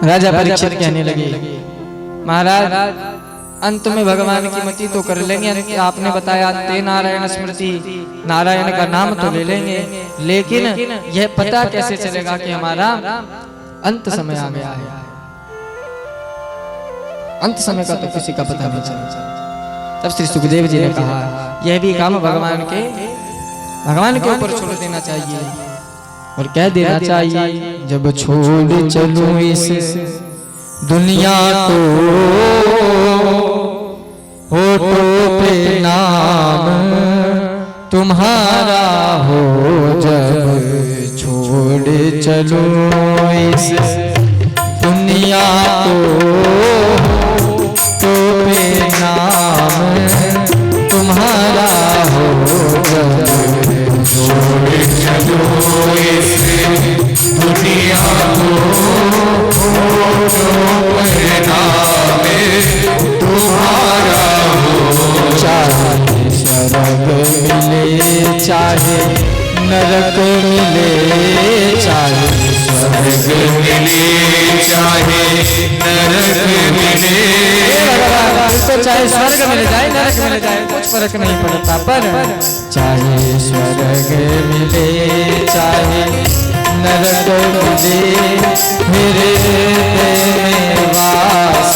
राजा परीक्षित कहने लगे, महाराज अंत में भगवान की मति तो कर लेंगे। आपने बताया ते नारायण स्मृति, नारायण का नाम तो ले लेंगे, लेकिन यह पता कैसे चलेगा कि हमारा अंत समय आ गया है? अंत समय का तो किसी का पता नहीं चलता। तब श्री सुखदेव जी ने कहा, यह भी काम भगवान के ऊपर छोड़ देना चाहिए और कह देना चाहिए, जब छोड़ चलूं इस दुनिया को, होठों पे नाम तुम्हारा हो, जब छोड़ चलूं इस दुनिया को, तो पे नाम तुम्हारा हो, जब छोड़ चलूं इस दुनिया को, नाम तुम्हारा हो, चाहे स्वर्ग मिले चाहे नरक मिले, चाहे स्वर्ग मिले चाहे नरक मिले, तो चाहे स्वर्ग मिल जाए नरक मिल जाए कुछ फर्क नहीं पड़ता, पर चाहे स्वर्ग मिले चाहे नरक मिले, मेरे में वास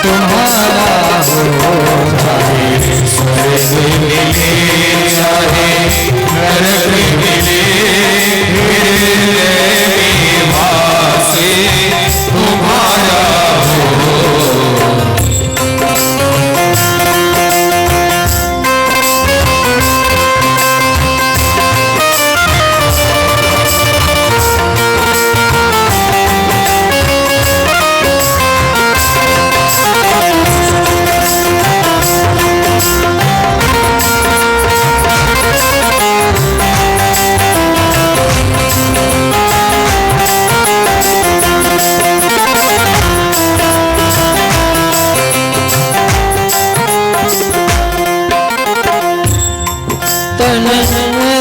तुम्हारा हो, चाहे स्वर्ग मिले चाहे नरक मिले, मेरे में वास तुम्हारा हो।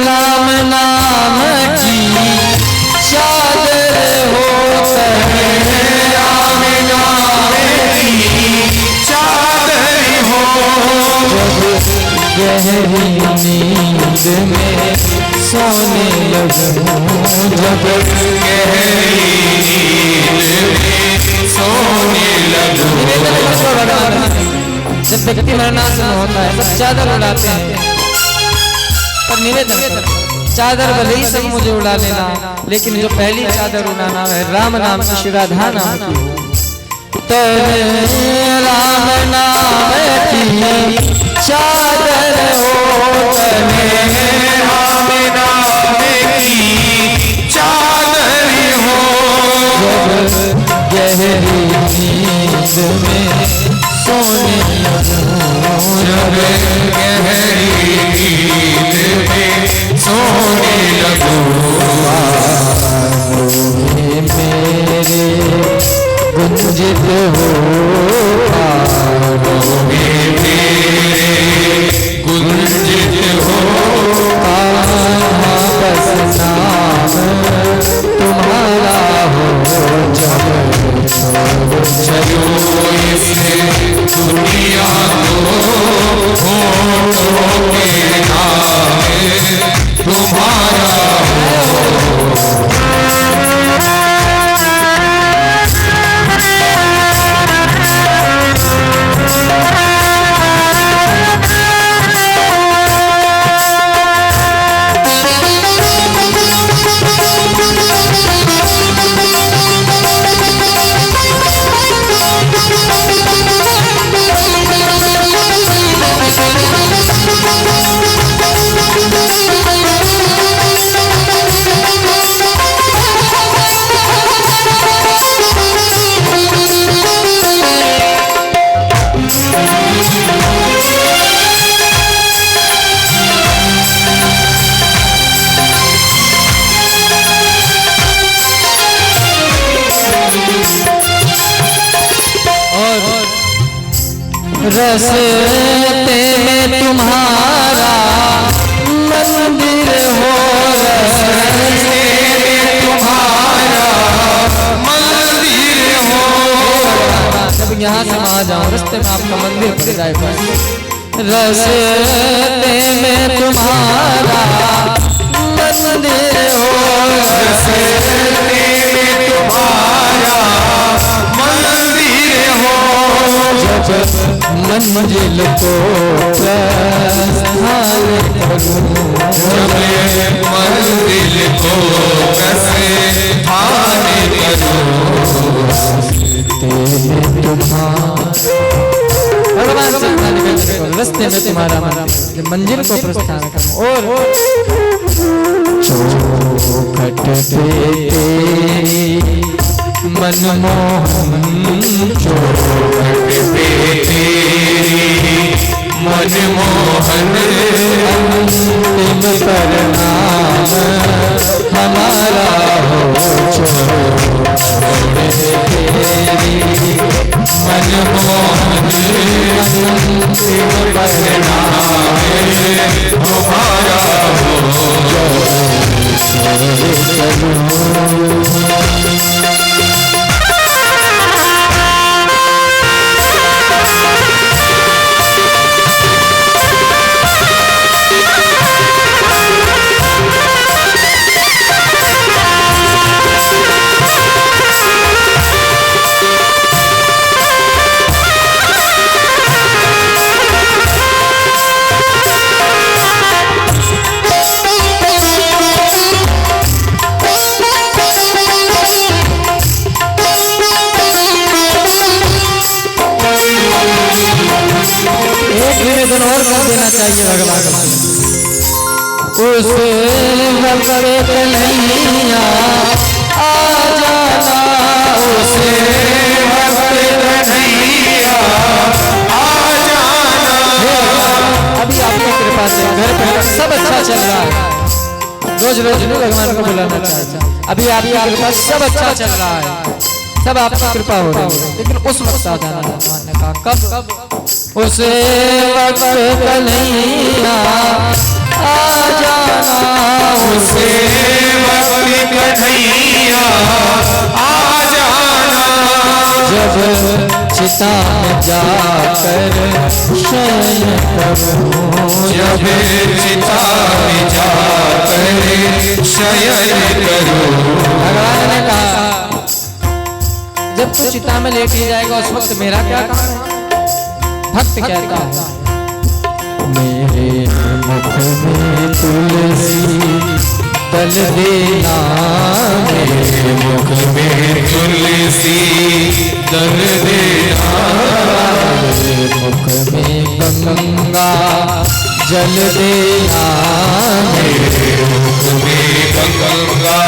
राम नाम की चादर हो, राम नाम की चादर हो, जब गहरी नींद में सोने लगूं, जब गहरी नींद में सोने लगूं, जब व्यक्ति मरणासन होता है सब चादर उड़ाते हैं, पर निवेदन चादर भले ही सब मुझे उड़ा लेना, लेकिन जो पहली चादर उड़ाना है राम नाम की, श्री राधा नाम की, तो राम नाम की चादर हो, राम नाम की चादर हो, जब गहरी नींद में सोने लगूं, जब गहरी नींद में सोने लगूं, मेरे गुंजित हो, मेरे गुंजित हो, बस नाम तुम्हारा हो, जब छोड़ चलो इस दुनिया को, होठों पे नाम तुम्हारा हो। रस्ते में तुम्हारा मंदिर हो, रस्ते में तुम्हारा मंदिर रस्ते में तुम्हारा मंदिर हो, रस्ते में तुम्हारा मंदिर हो। जब मंजिल को प्रस्थान करूं, जब मंजिल को प्रस्थान करूं, भगवान से रास्ते में तुम्हारा मंजिल को प्रस्थान करूं। और चौखट पे तेरी मनमोहन, चौखट पे तेरी मनमोहन, अंतिम परिणाम हमारा हो। चौखट पे तेरी मनमोहन, अंतिम परिणाम हमारा हो। निवेदन और कर देना चाहिए भगवान। उस वक्त कन्हैया आ जाना, उस वक्त कन्हैया आ जाना। अभी आपकी कृपा से घर पे सब अच्छा चल रहा है। रोज रोज भगवान को बुलाना चाहिए। अभी आपकी कृपा सब अच्छा चल रहा है, सब आपकी कृपा हो रही है, लेकिन उस वक्त आ जाना भगवान ने कहा। कब? उस वक्त कन्हैया आ जाना, उस वक्त कन्हैया आ जाना। जब चिता में जाकर शयन करूं, जब चिता में जाकर शयन करूं। भगवान ने कहा जब तू चिता में लेके जाएगा उस वक्त मेरा क्या काम है? भक्त कहता है मेरे मुख में तुलसी दल देना, मेरे मुख में तुलसी दल देना। मेरे मुख में गंगा जल देना, मेरे मुख में गंगा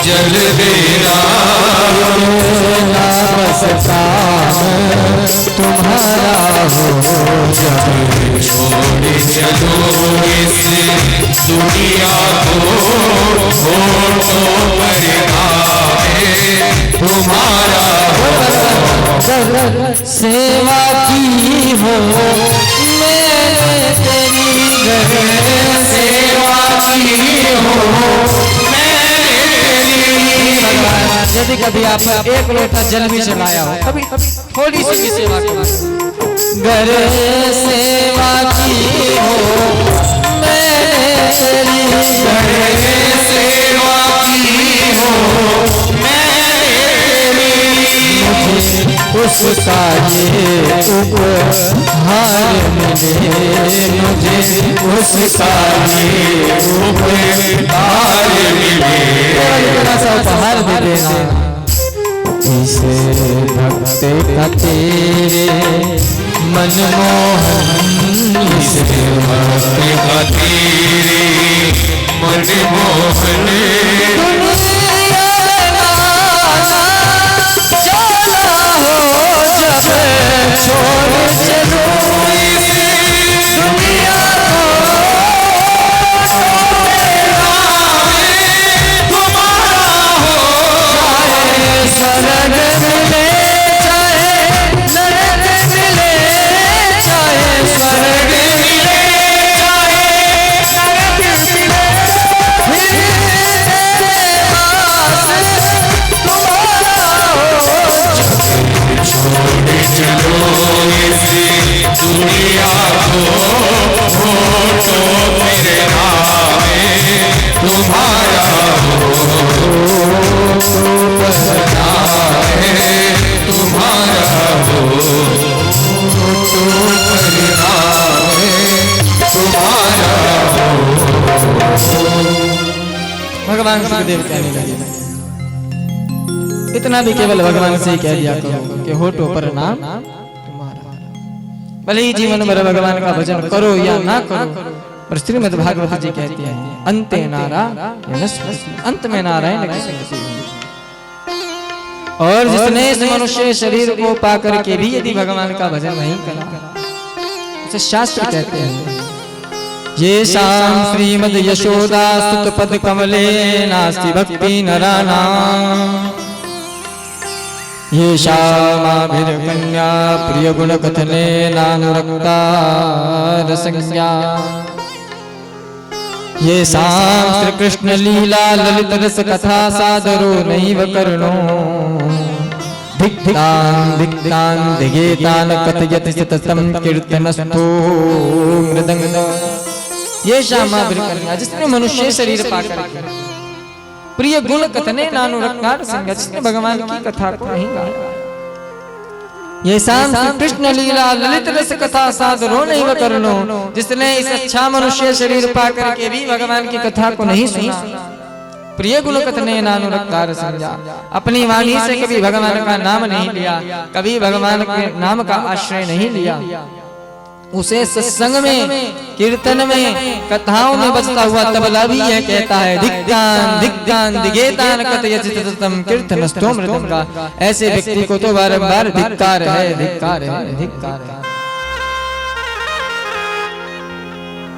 जल देना। बस काम तुम्हारा हो, जब छोड़ चलो इस दुनिया को, हो तो परिणाम तुम्हारा हो। सेवा की हो मैंने तेरी, सेवा की हो मैंने तेरी। यदि कभी आप एक लोटा जल भी चलाया हो, कभी थोड़ी सी भी सेवा करो, घर सेवा की हो मैंने तेरी, सेवा की हो मैंने तेरी। उसका ये उपहार मिले मुझे, उसका ये उपहार मिले। सा उपहार दे देना इस भक्त का तेरे मनमोहन, इस भक्त का तेरे मनमोहन। छोड़ चलो दुनिया को, स्वर्ग मिले चाहे नरक मिले, चाहे स्वर्ग मिले चाहे नरक मिले, फिर भगवान सुखदेव कहने लगे, इतना भी केवल भगवान से ही कह दिया करो कि होठों पर नाम तुम्हारा। भले ही जीवन भर भगवान का भजन करो या ना करो, पर श्रीमद् भागवत जी कहती है अंते नारायण स्मृति, अंत में नारायण की स्मृति। और जिसने इस मनुष्य शरीर को पाकर के भी यदि भगवान का भजन नहीं करा, उसे शास्त्र कहते हैं ये शाम श्रीमद् यशोदा सुत पद कमले नास्ति भक्ति नराणाम, ये श्यामाभिर्कन्या प्रिय गुण कथने नानुरक्ता रसज्ञा, ये शाम श्री कृष्ण लीला ललित रस कथा सादरो नैव कर्णो, धिक्तान धिक्तान धिगेतान कथयति सततं कीर्तनस्थो मृदंग। ये श्यामाभिर्कन्या जिसने मनुष्य शरीर पाकर के प्रिय गुण कथने नानुरक्ता रसज्ञा, जिसने भगवान की कथा को नहीं गाया, ये शाम कृष्ण लीला ललित रस कथा सादरो नैव कर्णो, जिसने इस अच्छा मनुष्य शरीर पाकर के भी भगवान की कथा को नहीं सुना, प्रिय गुण कथने नानुरक्ता रसज्ञा, अपनी वाणी से कभी भगवान का नाम नहीं लिया, कभी भगवान के नाम का आश्रय नहीं लिया, उसे सत्संग में कीर्तन में कथाओं में बजता हुआ तबला भी यह कहता है धिक्तान धिक्तान दिगेतान कथयति सततं कीर्तनस्थो मृदंगा। ऐसे व्यक्ति को तो बारंबार धिक्कार है, धिक्कार है, धिक्कार है।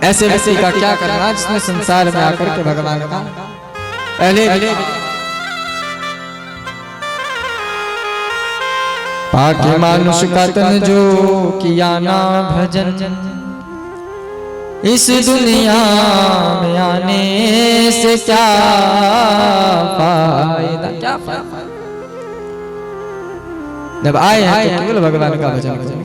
ऐसे व्यक्ति का क्या करना जिसने संसार में आकर के भगवान का पहले पाके मानुष का तन जो किया ना भजन, इस दुनिया में आने से क्या फायदा, क्या फायदा। जब आए हैं तो केवल भगवान का भजन करें।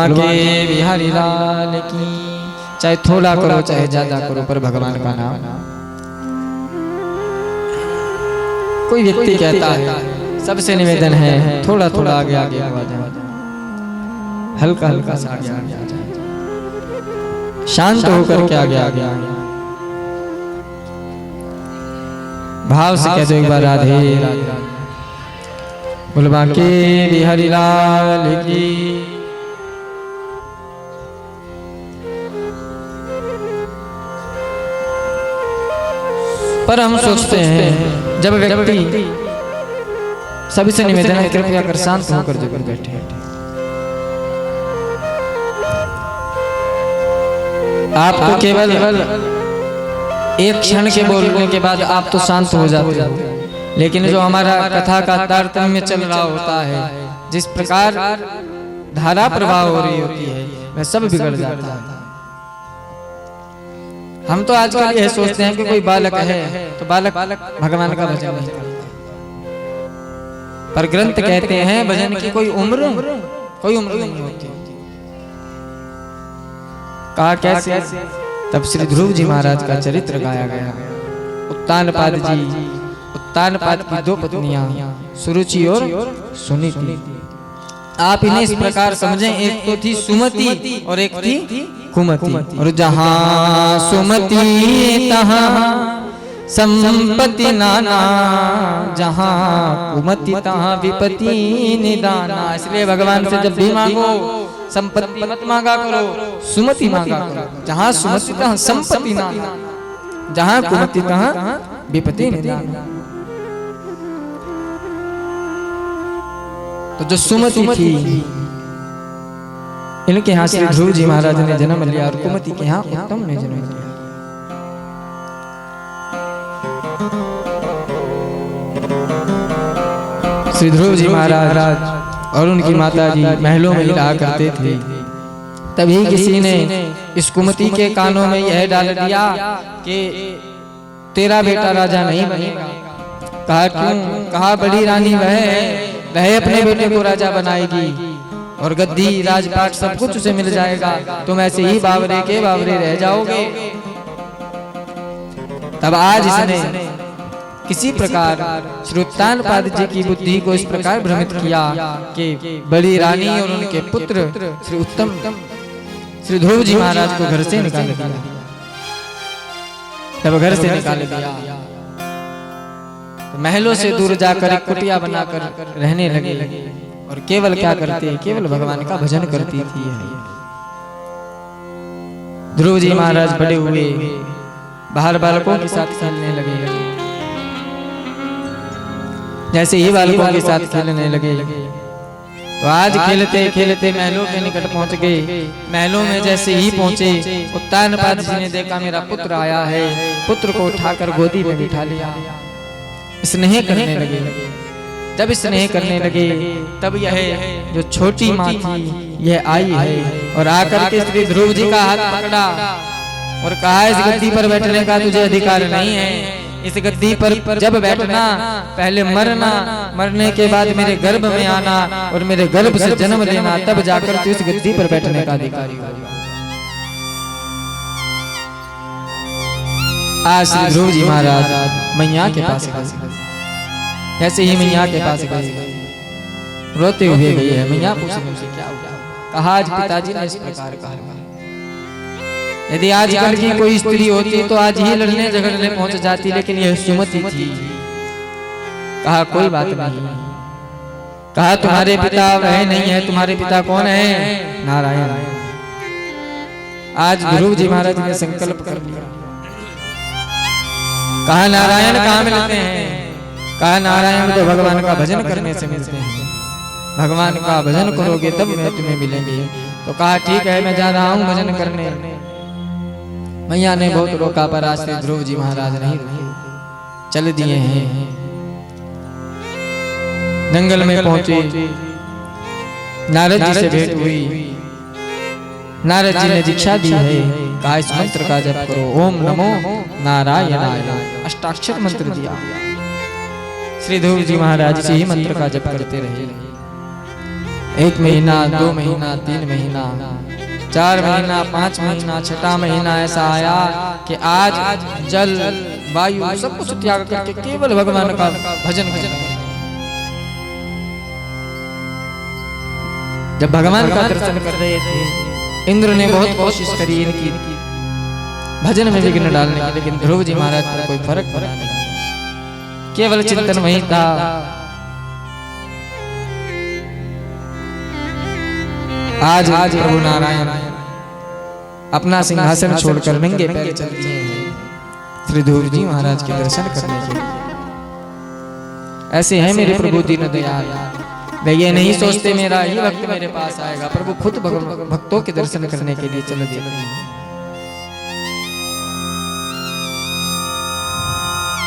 के बिहारी लाल की, चाहे थोड़ा करो चाहे ज्यादा करो, पर भगवान का नाम। कोई व्यक्ति कहता है सबसे निवेदन है थोड़ा थोड़ा आगे आगे आ जाए, हल्का हल्का सा आगे आगे आ जाए, शांत होकर के आगे आगे आ जाए, भाव से कह दो एक बार राधे राधे। बोलबा के बिहारी लाल की। पर हम सोचते हैं जब व्यक्ति सभी से निवेदन है कृपया कर शांत होकर जगह बैठे, आप तो केवल एक क्षण के बोलने के बाद आप तो शांत हो जाते हो, लेकिन जो हमारा कथा का तारतम्य चल रहा होता है, जिस प्रकार धारा प्रवाह हो रही होती है, वह सब बिगड़ जाता है। हम तो आजकल यह सोचते हैं कि कोई बालक है तो बालक भगवान का भजन नहीं करता, पर ग्रंथ कहते हैं भजन की कोई उम्र नहीं होती। कहा कैसे? तब श्री ध्रुव जी महाराज का चरित्र गाया गया। उत्तानपाद की दो पत्नियां सुरुचि और सुनीति। आप इन्हें इस प्रकार समझें, एक तो थी सुमति और एक थी कुमति। और जहां सुमति तहां संपत्ति नाना, जहां कुमति तहां विपत्ति निदाना। इसलिए भगवान से जब भी मांगो संपत्ति मत मांगा करो, सुमति मांगा करो। जहां सुमति तहां संपत्ति नाना, जहां कुमति तहां विपत्ति निदाना। तो जो सुमति थी, इनके यहाँ श्री ध्रुव जी महाराज ने जन्म लिया और कुमति के यहाँ उत्तम ने जन्म लिया। श्री ध्रुव जी महाराज और उनकी माता जी महलों में रहा करते थे। तभी किसी ने इस कुमति के कानों में यह डाल दिया कि तेरा बेटा राजा नहीं बनेगा। कहा क्यों? कहा बड़ी रानी वह अपने बेटे को राजा बनाएगी और गद्दी राजपाट सब कुछ उसे मिल जाएगा, तुम ऐसे ही बावरे के बावरे रह जाओगे। तब आज इसने किसी प्रकार श्री उत्तानपाद जी की बुद्धि को इस प्रकार भ्रमित किया कि बड़ी रानी और उनके पुत्र श्री ध्रुव जी महाराज को घर से निकाल दिया। जब घर से निकाल दिया तो महलों से दूर जाकर एक कुटिया बनाकर रहने लगे और केवल क्या करते, केवल भगवान का भजन करती थी। ध्रुव जी महाराज बड़े हुए, बाहर बालकों के साथ खेलने लगे। जैसे ही बालकों के साथ खेलने लगे तो आज खेलते खेलते महलों के निकट पहुंच गए। महलों में जैसे ही पहुंचे, उत्तानपाद जी ने देखा मेरा पुत्र आया है, पुत्र को उठाकर गोदी में बिठा लिया। स्नेह करने लगे। जब स्नेह करने लगे तब यह जो छोटी माँ थी यह आई है और आकर के श्री ध्रुव जी का हाथ पकड़ा और कहा, इस गद्दी पर बैठने का तुझे अधिकार नहीं है। इस गद्दी पर जब बैठना, पहले मरना, मरने के बाद मेरे गर्भ में आना और मेरे गर्भ से जन्म लेना, तब जाकर तू इस गद्दी पर बैठने का अधिकारी होगा। आज श्री ध्रुव जी महाराज मैया के पास गए। ऐसे ही मैया के पास गए, रोते हुए गई है। मैया पूछने से क्या हुआ? कहा, आज पिताजी ने इस प्रकार कहा, यदि आजकल की कोई स्त्री होती तो आज ही लड़ने झगड़ने पहुंच जाती, लेकिन यह सुमति थी। कहा, कोई बात नहीं। कहा, तुम्हारे पिता वह नहीं है, तुम्हारे पिता कौन है? नारायण। आज ध्रुव जी महाराज ने संकल्प कर लिया। कहा, नारायण कहाँ मिलते हैं? कहा, नारायण तो भगवान का भजन करने से मिलते हैं। भगवान का भजन करोगे तब मैं तुम्हें मिलेंगे। तो कहा, ठीक है, मैं जा रहा हूँ भजन करने। मैया ने बहुत रोका पर आज से ध्रुव जी महाराज नहीं रुके, चल दिए हैं। जंगल में पहुंचे, नारद जी से भेंट हुई। नारद जी ने दीक्षा दी है, कहा इस मंत्र का जप करो, ओम नमो नारायणाय, अष्टाक्षर मंत्र दिया। श्री ध्रुव जी महाराज इसी मंत्र का जप करते रहे। 1 महीना, 2 महीना, 3 महीना, 4 महीना, 5 महीना, 6वां महीना ऐसा आया कि आज जल वायु सब कुछ त्याग करके केवल भगवान का भजन भजन। जब भगवान का दर्शन कर रहे थे, इंद्र ने बहुत कोशिश करी इनकी भजन में विघ्न डालने की, लेकिन ध्रुव जी महाराज पर कोई फर्क पड़ा नहीं। केवल चिंतन वही था। आज प्रभु नारायण अपना सिंहासन छोड़कर नंगे पैर चल दिए हैं श्री ध्रुव जी महाराज के दर्शन करने के लिए। ऐसे हैं मेरे प्रभु दीन दयाल, वे ये नहीं सोचते मेरा ही भक्त मेरे पास आएगा। प्रभु खुद भक्तों के दर्शन करने के लिए चल देते हैं।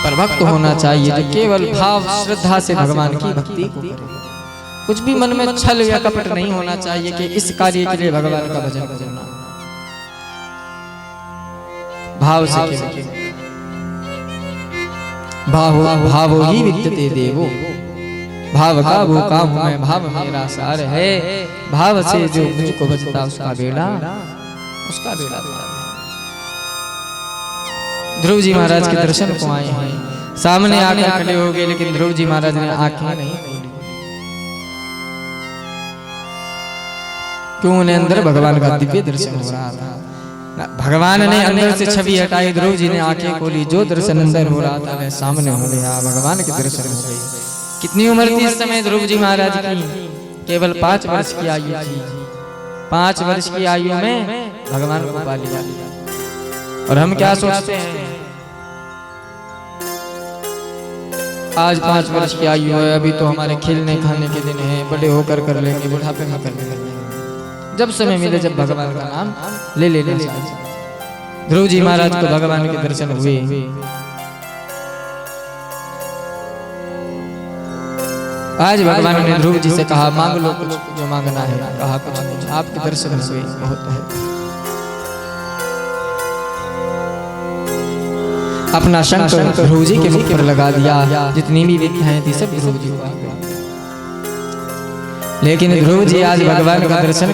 पर भक्त होना चाहिए जो केवल भाव श्रद्धा से भगवान की भक्ति को करे। कुछ भी मन में छल या कपट नहीं होना चाहिए कि इस कार्य के लिए भगवान का भजन करना। भाव से भावो ही विद्यते देवो, भाव का वो काम हूं मैं, भाव मेरा सार है। भाव से जो मुझको भजता उसका बेड़ा ध्रुव जी महाराज के दर्शन को आए हैं। सामने आकर खड़े हो गए, लेकिन ध्रुव जी महाराज ने आंखें नहीं खोली। क्यों? उन्हें अंदर भगवान का दिव्य दर्शन हो रहा था। भगवान ने अंदर से छवि हटाई, ध्रुव जी ने आंखें खोली। जो दर्शन अंदर हो रहा था वह सामने हो गया, भगवान के दर्शन हो गए। कितनी उम्र थी इस समय ध्रुव जी महाराज की? केवल 5 वर्ष की आयु थी। 5 वर्ष की आयु में भगवान को पा लिया। और हम क्या सोचते हैं, आज 5 वर्ष की आयु है, अभी तो हमारे खेलने खाने के दिन है, बड़े होकर कर लेंगे, बुढ़ापे में कर लेंगे। जब समय मिले, जब भगवान का नाम ले लेना चाहिए। ध्रुव जी महाराज को भगवान के दर्शन हुए। आज भगवान ने ध्रुव जी से कहा, मांग लो कुछ जो मांगना है। कहा, कुछ नहीं, आपके दर्शन हुए बहुत है। अपना शंख ध्रुव जी के मुख पर लगा दिया। जितनी भी विद्याएं थी सब ध्रुव जी को आ गई। लेकिन ध्रुव जी आज भगवान का दर्शन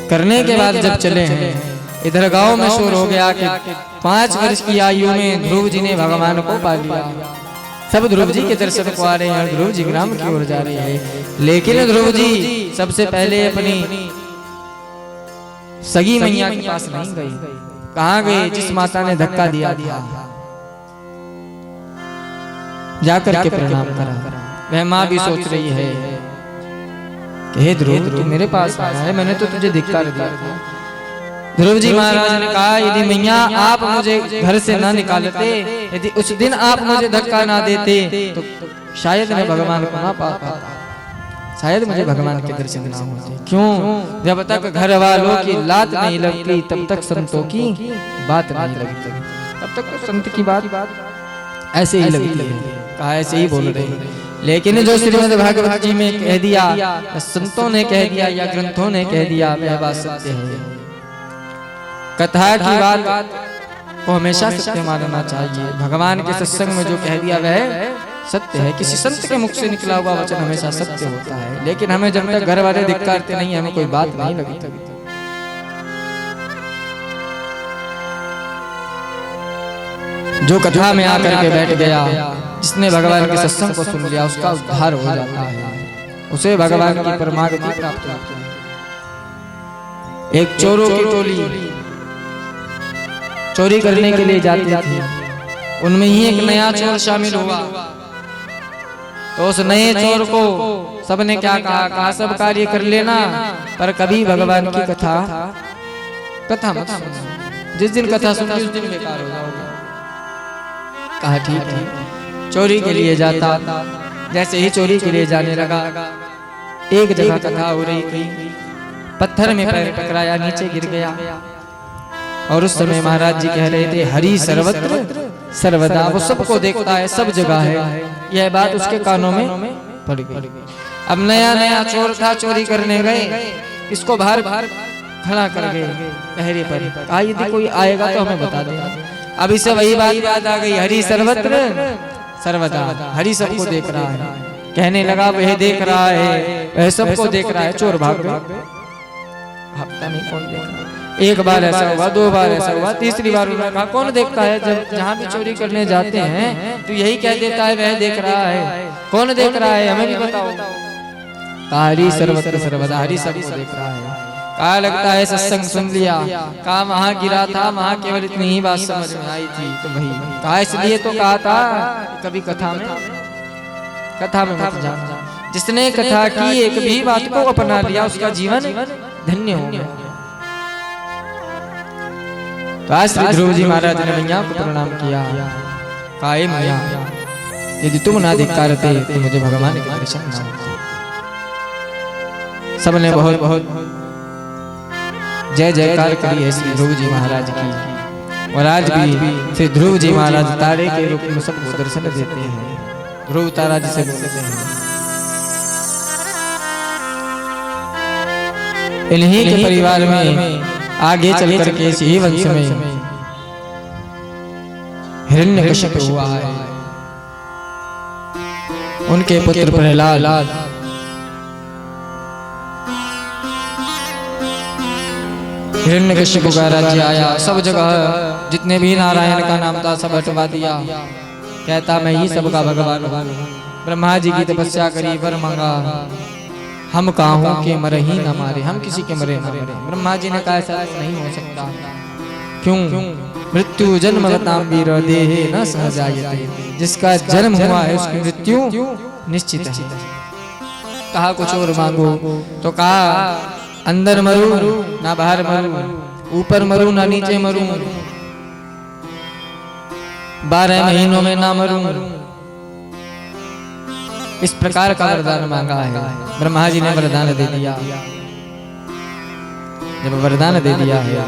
करने के बाद जब चले हैं, इधर गांव में शोर हो गया कि 5 वर्ष की आयु में ध्रुव जी ने भगवान को पा लिया। सब ध्रुव जी के दर्शन को आ रहे हैं और ध्रुव जी ग्राम की ओर जा रहे हैं। लेकिन ध्रुव जी सबसे पहले अपनी सगी मैया के पास नहीं गई। कहाँ गई? जिस माता ने धक्का दिया था जाकर के प्रणाम करा। वह माँ भी सोच रही है कि हे ध्रुव, तू मेरे पास आया है, मैंने तो तुझे धिक्कार दिया था। ध्रुव जी महाराज ने कहा, यदि मैया आप मुझे घर से ना निकालते, यदि उस दिन आप मुझे धक्का ना देते तो शायद मैं भगवान को ना पा पाता, शायद मुझे भगवान के दर्शन ना होते। क्यों? जब तक घर वालों की लात नहीं लगती तब तक संतों की बात नहीं लगती। तब तक तो संत की बात ऐसे ही लगती है। कहा ऐसे ही बोल रहे। लेकिन जो श्रीमद् भागवत जी में कह दिया, संतों ने कह दिया या ग्रंथों ने कह दिया, वह बात सत्य है। कथा की बात को हमेशा सत्य मानना चाहिए। भगवान के सत्संग में जो कह दिया वह सत्य है। किसी संत के मुख से निकला हुआ वचन हमेशा सत्य होता है। लेकिन हमें जब तक घर वाले धिक्कारते नहीं, हमें कोई बात नहीं लगती। जो कथा में आकर के बैठ गया, जिसने भगवान के सत्संग को सुन लिया, उसका उद्धार हो जाता है, उसे भगवान की परमागति प्राप्त होती है। एक चोरों की टोली चोरी करने के लिए जाती थी। उनमें ही एक नया चोर शामिल हुआ। तो उस नए चोर को सबने क्या कहा, सब कार्य कर लेना पर कभी भगवान की कथा मत सुनना। जिस दिन कथा सुनना उस दिन बेकार हो जाओगे। कहा ठीक है। चोरी के लिए जाता। जैसे ही चोरी के लिए जाने लगा, एक जगह कथा हो रही थी, पत्थर में पैर टकराया, नीचे गिर गया। और उस समय महाराज जी कह रहे थे, हरि सर्वत्र सर्वदा, वो सबको देखता है, सब जगह है। यह बात उसके कानों में पड़ गई। अब नया चोर था, चोरी करने गए, इसको बाहर खड़ा कर गए पहरे पर। कहा यदि कोई आएगा तो हमें बता देना। अब इसे वही बात याद आ गई, हरि सर्वत्र सर्वदा, हरि सबको देख रहा है। कहने लगा वह देख रहा है, वह सबको देख रहा है। चोर भाग गए। पता नहीं कौन देख रहा है। एक बार ऐसा हुआ, दो बार ऐसा हुआ, तीसरी बार उन्होंने कहा कौन देखता है? जब जहाँ भी चोरी करने जाते हैं तो यही कह देता है वह देख रहा है। कौन देख रहा है हमें भी बताओ। हरि सर्वत्र सर्वदा, हरि सबको देख रहा है। कहा लगता है सत्संग सुन लिया। कहा वहां गिरा था, वहां केवल इतनी ही बात समझ में आई थी। तो वही कहा, इसलिए तो कहा था कभी कथा में मत जाना। जिसने कथा की एक भी बात को अपना लिया, उसका जीवन धन्य हो गया। तो आज श्री ध्रुव जी महाराज ने मैया को प्रणाम किया। कहा मैया, यदि तुम ना धिक्कारते तो मुझे भगवान के दर्शन ना होते। सबने बहुत जय जयकार करी है श्री ध्रुव जी महाराज की। और आज भी श्री ध्रुव जी महाराज तारे के रूप में सबको दर्शन देते हैं। ध्रुव तारा जिसे बोलते हैं। इन्हीं के परिवार में आगे चल करके इसी वंश में हिरण्यकशिप हुआ है। उनके पुत्र प्रहलाद हिरण्यकशिप का राज्य आया। सब जगह जितने भी नारायण का नाम था सब हटवा दिया। कहता मैं ही सबका भगवान हूँ। ब्रह्मा जी की तपस्या करी, वर मांगा, हम काहू के मरे ही न मारे, हम किसी के मरे न मरे। ब्रह्मा जी ने कहा ऐसा नहीं हो सकता। क्यों? मृत्यु जन्म बताम वीर देहे न सहजायते, जिसका जन्म हुआ है उसकी मृत्यु निश्चित है। कहा कुछ और मांगो। तो कहा अंदर मरू ना बाहर मरू, ऊपर मरू ना नीचे मरू, 12 महीनों में ना मरू। इस प्रकार का वरदान मांगा है। ब्रह्मा जी ने वरदान दे दिया। जब वरदान दे दिया है,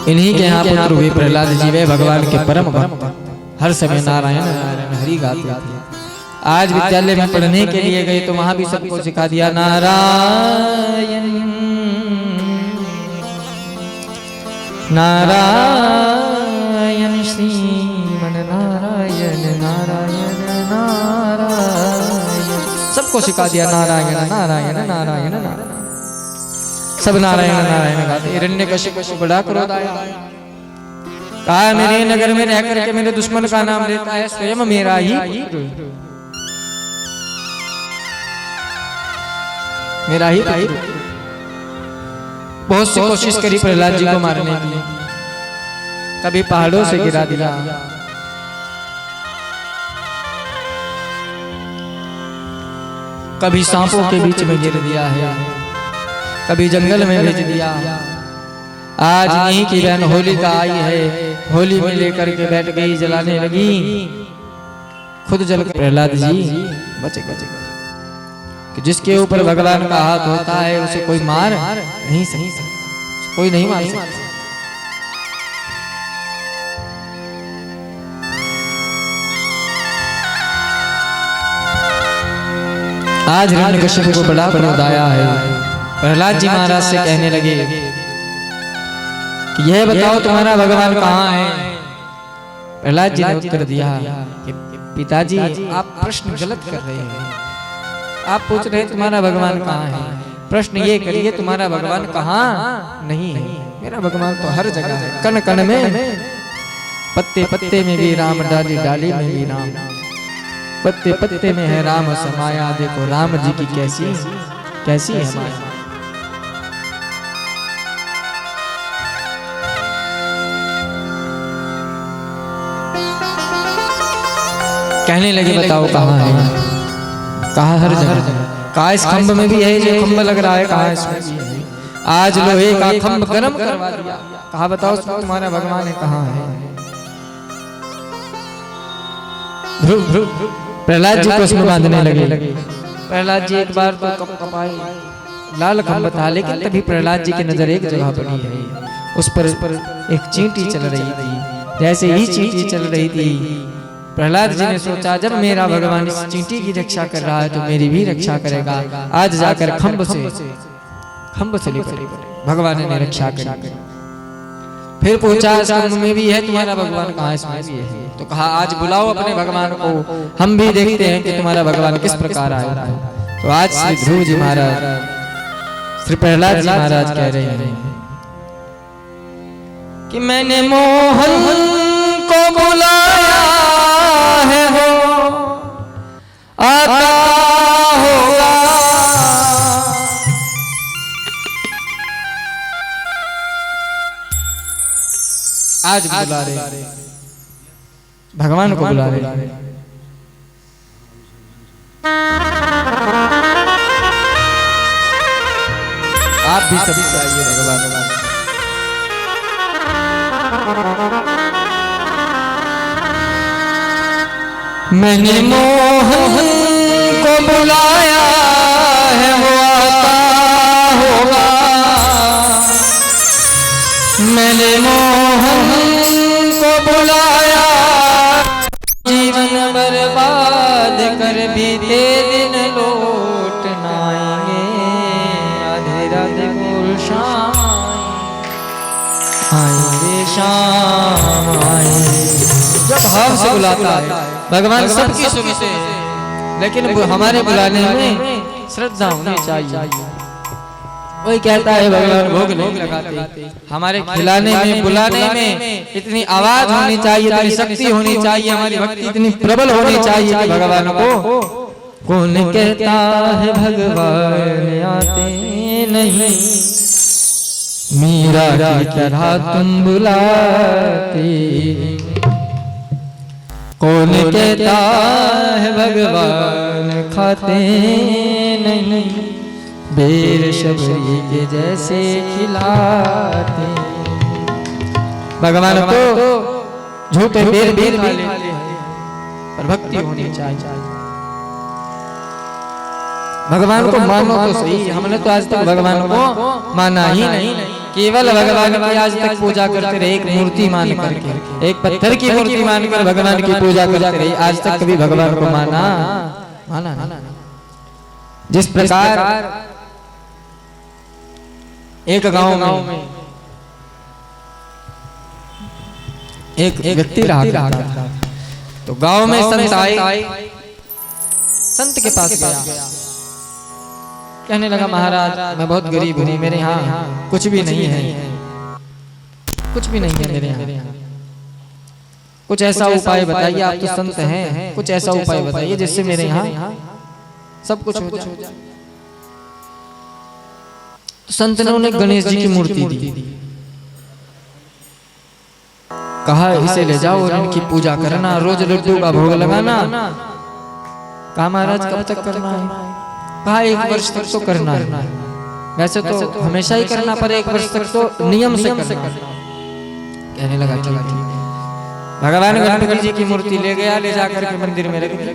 इन्हीं के यहाँ पुत्र हुए प्रहलाद जी। वे भगवान के परम भक्त, हर समय नारायण नारायण हरि गाते थे। आज विद्यालय में पढ़ने के लिए गए तो वहां भी सबको सिखा दिया नारायण नारायण श्रीमन नारायण नारायण नारायण, सबको सिखा दिया नारायण नारायण नारायण नारायण। सब नारायण नारायण गाते। हिरण्यकशिप को बड़ा क्रोध आया। कहा मेरे नगर में रह करके मेरे दुश्मन का नाम लेता है, स्वयं मेरा ही मेरा ही पुत्र। बहुत सी कोशिश करी प्रहलाद जी को मारने की, कभी पहाड़ों से गिरा दिया, कभी सांपों के बीच में गिर दिया है, कभी जंगल में भेज दिया। आज नहीं की बहन होलिका आई है, होली में लेकर के बैठ गई, जलाने लगी, खुद जल कर। प्रहलाद जी बचे कि जिसके ऊपर भगवान का हाथ होता है उसे कोई मार नहीं सकता, कोई नहीं मार सकता। आज हिरण्यकश्यप को बड़ा क्रोध आया है। प्रहलाद जी महाराज से कहने लगे कि यह बताओ तुम्हारा भगवान कहाँ है। प्रहलाद जी ने उत्तर दिया कि पिताजी आप प्रश्न गलत कर रहे हैं। आप पूछ रहे तुम्हारा भगवान कहाँ है, प्रश्न ये करिए तुम्हारा भगवान कहाँ नहीं है। मेरा भगवान तो हर जगह है, कण कण में, पत्ते पत्ते में भी राम, डाली डाली में भी राम, पत्ते पत्ते में है राम समाया। देखो राम जी की कैसी कैसी है माया। कहने लगे बताओ कहाँ है, कहाँ हर जगह, कहाँ इस खंभ में भी है जो खंभ लग रहा है, कहाँ इसमें भी है। आज लोहे का खंभ गरम करवा दिया, कहा बताओ तुम्हारा भगवान है कहाँ है। प्रहलाद जी को उसमें बांधने लगे। प्रहलाद जी एक बार तो कपाए, लाल खंभ था, लेकिन तभी प्रहलाद जी की नजर एक जगह पड़ी है, उस पर एक चींटी चल रही थी। जैसे ही चींटी चल रही थी, प्रहलाद जी ने सोचा जब मेरा भगवान इस चींटी की रक्षा कर रहा है तो मेरी भी रक्षा करेगा। आज जाकर खंभ से लेकर भगवान ने रक्षा करी। फिर पूछा इस खंभ में भी है तुम्हारा भगवान कहाँ, इसमें भी है। तो कहा आज बुलाओ अपने भगवान को, हम भी देखते हैं कि तुम्हारा भगवान किस प्रकार आया है। तो आज श्री ध्रुव जी महाराज, श्री प्रहलाद जी महाराज कह रहे हैं कि मैंने मोहन को बुलाया है, वो आता होगा। आज बुला रहे, भगवान को बुला रहे। आप भी सभी चाहिए भगवान। मैंने मोहन को बुलाया है, वो आता होगा। मैंने मोहन को बुलाया, जीवन बर्बाद कर बीते दिन लौट न आएंगे। आधे राधे बोल शाम आएंगे, शाम आएंगे। जब भाव से बुलाता है भगवान सबकी सुनते हैं, लेकिन हमारे बुलाने में श्रद्धा होनी चाहिए। वही कहता है भगवान भोग नहीं लगाते, हमारे खिलाने में बुलाने में इतनी आवाज होनी चाहिए, इतनी शक्ति होनी चाहिए, हमारी भक्ति इतनी प्रबल होनी चाहिए कि भगवान को कौन कहता है भगवान आते नहीं, मीरा की तरह तुम बुलाते। कौन कहता है भगवान खाते नहीं, बेर शबरी के जैसे खिलाते। भगवान को झूठे बेर बेर खा लेते हैं, पर भक्ति होनी चाहिए। भगवान को मानो तो सही, हमने तो आज तक भगवान को माना ही नहीं। केवल भगवान की आज तक पूजा करते रहे, एक मूर्ति मान करके, एक पत्थर की मूर्ति मानकर भगवान की पूजा करते रहे। आज तक कभी भगवान को माना नहीं। जिस प्रकार एक गांव में एक व्यक्ति रहा था, तो गांव में संत आए, संत के पास गया, कहने लगा महाराज मैं बहुत गरीब हूँ, मेरे यहाँ कुछ भी नहीं है, कुछ भी नहीं है मेरे यहाँ, कुछ ऐसा उपाय बताइए। आप तो संत हैं, कुछ ऐसा उपाय बताइए जिससे मेरे यहाँ सब कुछ हो जाए। संत ने उन्हें गणेश जी की मूर्ति दी, कहा इसे ले जाओ और इनकी पूजा करना, रोज लड्डू का भोग लगाना। कहा महाराज कब तक करना है? कहा 1 वर्ष तक तो करना है। वैसे तो हमेशा ही करना, पर 1 वर्ष तक तो नियम से करना। कहने लगा ठीक। भगवान गणपति जी की मूर्ति ले गया, ले जाकर के मंदिर में रख दी।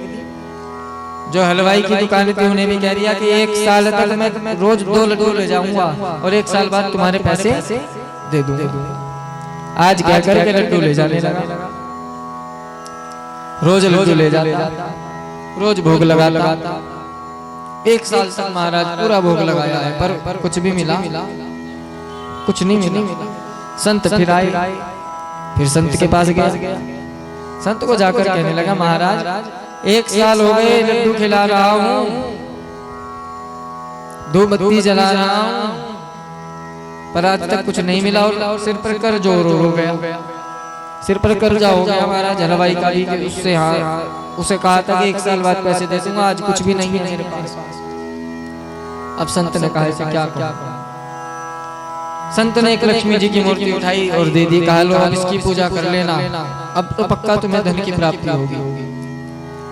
जो हलवाई की दुकान थी उन्हें भी कह दिया कि 1 साल तक मैं रोज 2 लड्डू ले जाऊंगा और 1 साल बाद तुम्हारे पैसे दे दूंगा। आज क्या करके लड्डू ले जाने लगा, रोज लड्डू ले जाता, रोज भोग लगाता। 1 साल तक महाराज पूरा भोग लगाया है, पर कुछ भी मिला? कुछ नहीं मिला। संत फिर आए, फिर संत के पास गया। संत को जाकर कहने लगा महाराज 1 साल हो गए लड्डू खिला रहा हूँ, धूप बत्ती जला रहा हूँ, पर आज तक कुछ नहीं मिला और सिर पर कर्ज और हो गया। सिर पर कर्जा हो गया महाराज हलवाई का भी, उससे उसे कहा था कि 1 साल बाद पैसे दे दूंगा, आज कुछ भी नहीं है मेरे पास। अब संत ने कहा इसे क्या करूं? संत ने एक लक्ष्मी जी की मूर्ति उठाई और दे दी, कहा लो अब इसकी पूजा कर लेना, अब तो पक्का तुम्हें धन की प्राप्ति होगी।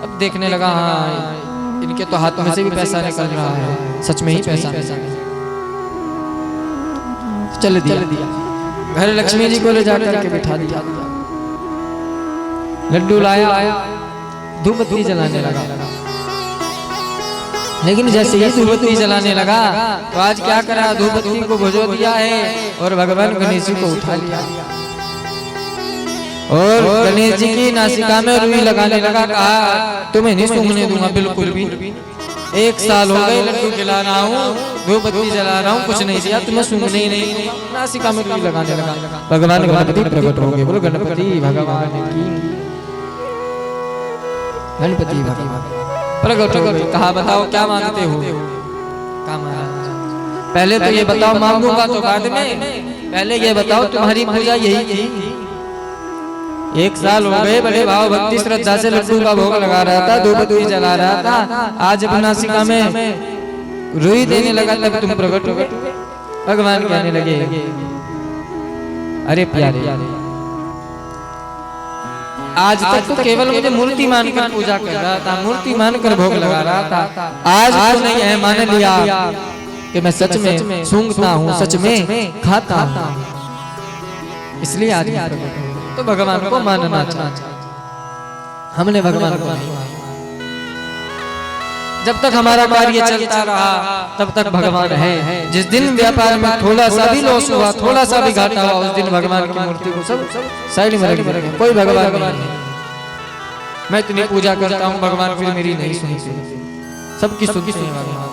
अब देखने लगा हाँ इनके तो हाथ में से भी पैसा निकल रहा है, सच में ही पैसा चल दिया। घर लक्ष्मी जी को ले जाकर के बिठा दिया, लड्डू लाया, धूप बत्ती जलाने लगा। लेकिन जैसे ही धूप बत्ती जलाने लगा तो आज क्या करा, धूप बत्ती को बुझा दिया है और भगवान गणेश जी को उठा लिया और गणेश जी की नासिका में रुई लगाने लगा। कहा तुम्हें नहीं सूंघने दूंगा बिल्कुल भी, 1 साल हो गए लड्डू खिला रहा हूँ, धूप बत्ती जला रहा हूँ, कुछ नहीं दिया, तुम्हें सूंघने ही नहीं। नासिका में रुई लगाने लगा। भगवान गणपति प्रकट हो गए, बोलो गणपति भगवान की, गणपति भगवान प्रकट हो गए। कहा बताओ क्या मांगते हो? कहा महाराज पहले तो ये बताओ, मांगूंगा तो बाद में, पहले ये बताओ तुम्हारी पूजा यही थी? 1 साल हो गए बड़े भाव भक्ति श्रद्धा से लड्डू का भोग लगा रहा था, धूप बत्ती जला रहा था, आज अपना नासिका में रुई देने लगा तब तुम प्रकट हो गए। भगवान कहने लगे अरे प्यारे, आज तक तो केवल मुझे मूर्ति मानकर पूजा कर रहा था, मूर्ति मानकर भोग लगा रहा था, आज नहीं है मान लिया कि मैं सच में सूंघता हूँ, सच में खाता हूँ, इसलिए आज तो भगवान को मानना चाहिए। हमने भगवान को जब तक हमारा कार्य चलता रहा तब तक भगवान है। जिस दिन व्यापार में थोड़ा सा भी लॉस हुआ, थोड़ा सा भी घाटा हुआ, उस दिन भगवान की मूर्ति को सब साइड में रख दिया, कोई भगवान नहीं। मैं इतनी पूजा करता हूँ, भगवान फिर मेरी नहीं सुनते, सबकी सुनते हैं भगवान।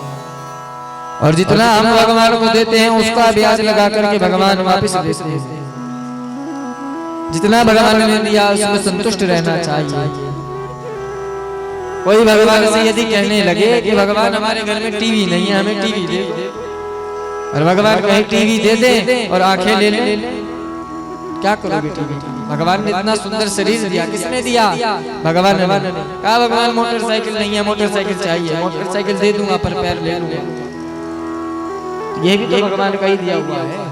और जितना हम भगवान को देते हैं उसका ब्याज लगा करके भगवान वापस देते हैं। जितना भगवान ने दिया उसमें संतुष्ट रहना चाहिए। कोई भगवान से यदि कहने लगे कि भगवान हमारे घर में टीवी नहीं है, हमें टीवी दे, और भगवान कहे टीवी दे दे और आंखें ले ले, क्या करोगे? टीवी भगवान ने इतना सुंदर शरीर दिया, किसने दिया? भगवान ने। कहा भगवान मोटरसाइकिल नहीं है, मोटरसाइकिल चाहिए, मोटरसाइकिल दे दूंगा पर पैर ले लूंगा। ये भी तो भगवान का ही दिया हुआ है।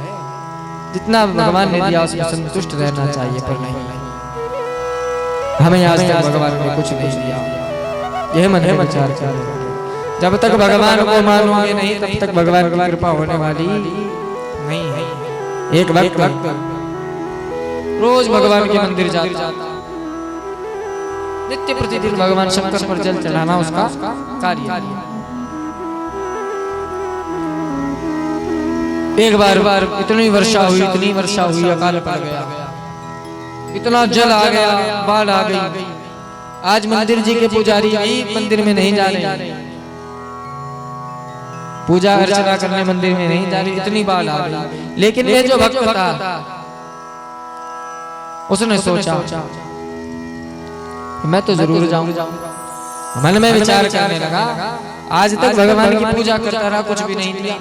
जितना भगवान ने दिया उसमें संतुष्ट रहना चाहिए, पर नहीं, हमें आज तक भगवान ने कुछ नहीं दिया। यह मन में विचार करें। जब तक भगवान को मानोगे नहीं तब तक भगवान की कृपा होने वाली नहीं है। एक वक्त रोज भगवान के मंदिर जाता, नित्य प्रतिदिन भगवान शंकर पर जल चढ़ाना उसका कार्य। एक बार इतनी वर्षा हुई, अकाल पड़ गया, इतना जल आ गया, बाढ़ आ गई। आज मंदिर जी के पुजारी भी मंदिर में नहीं जा रहे, पूजा अर्चना करने मंदिर में नहीं जा रही, इतनी बाढ़ आ गई। लेकिन ये जो भक्त था उसने सोचा मैं तो जरूर जाऊंगा। मन में विचार करने लगा, आज तक भगवान की पूजा करता रहा, कुछ भी नहीं दिया।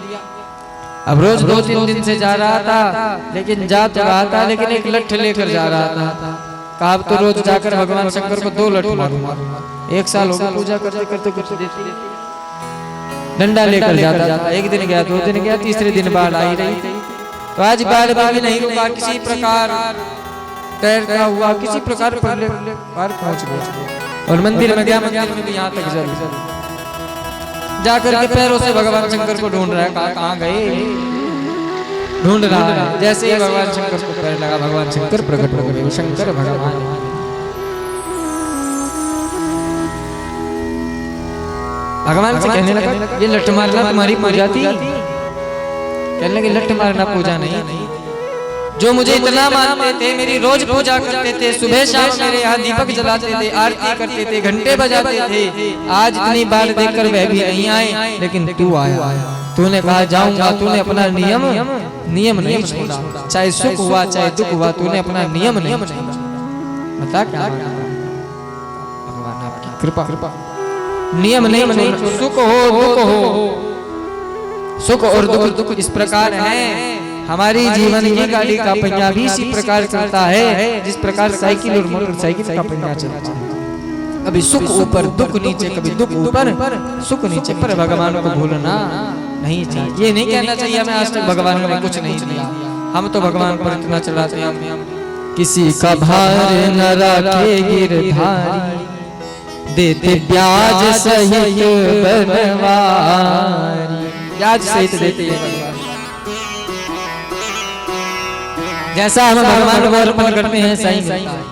अब रोज 2-3 दिन से जा रहा था, लेकिन जा तो रहा था, लेकिन एक लठ लेकर जा रहा था। कहा अब तो रोज जाकर भगवान शंकर को 2 लठ मारूंगा। 1 साल हो गया पूजा करते करते कुछ देती, डंडा लेकर जाता था। एक दिन गया, 2 दिन गया, तीसरे दिन बाढ़ आई रही थी। तो आज बाढ़ भी नहीं रुका, किसी प्रकार तैरता हुआ किसी प्रकार पार पहुंच गया और मंदिर में गया। मंदिर में भी यहाँ तक जल जाकर के पैरों से भगवान शंकर को ढूंढ रहा है, कहाँ गए ढूंढ रहा है। जैसे ही भगवान शंकर को पैर लगा, भगवान शंकर प्रकट हो गए। शंकर भगवान भगवान से कहने लगा, ये लठ मारना तुम्हारी पूजा थी? कहने लगे, लठ मारना पूजा नहीं। जो मुझे इतना मानते थे, मेरी रोज पूजा करते थे, सुबह शाम मेरे यहाँ दीपक जलाते थे, आरती करते थे, घंटे बजाते थे, आज इतनी बार देखकर वह भी नहीं आए, लेकिन तू आया। तूने कहा जाऊंगा, तूने अपना नियम नहीं छोड़ा। चाहे सुख हुआ चाहे दुख हुआ, तूने अपना नियम नहीं छोड़ा। बता क्या भगवान आपकी कृपा, नियम नहीं छोड़ा। सुख हो दुख हो, सुख और दुख इस प्रकार है। हमारी जीवन की गाड़ी का पहिया भी इसी प्रकार चलता है, जिस प्रकार साइकिल और मोटरसाइकिल का पहिया चलता है। कभी सुख ऊपर दुख नीचे, कभी दुख ऊपर सुख नीचे। पर भगवान को भूलना नहीं चाहिए। ये नहीं कहना चाहिए हमें आज तक भगवान ने कुछ नहीं दिया, हम तो भगवान पर इतना चलाते हैं। किसी का भार न रखे गिरधारी, देते ब्याज सहित बनवारी। ब्याज सहित देते हैं भगवान। जैसा हम भगवान को अर्पण करते हैं सही मिलता है।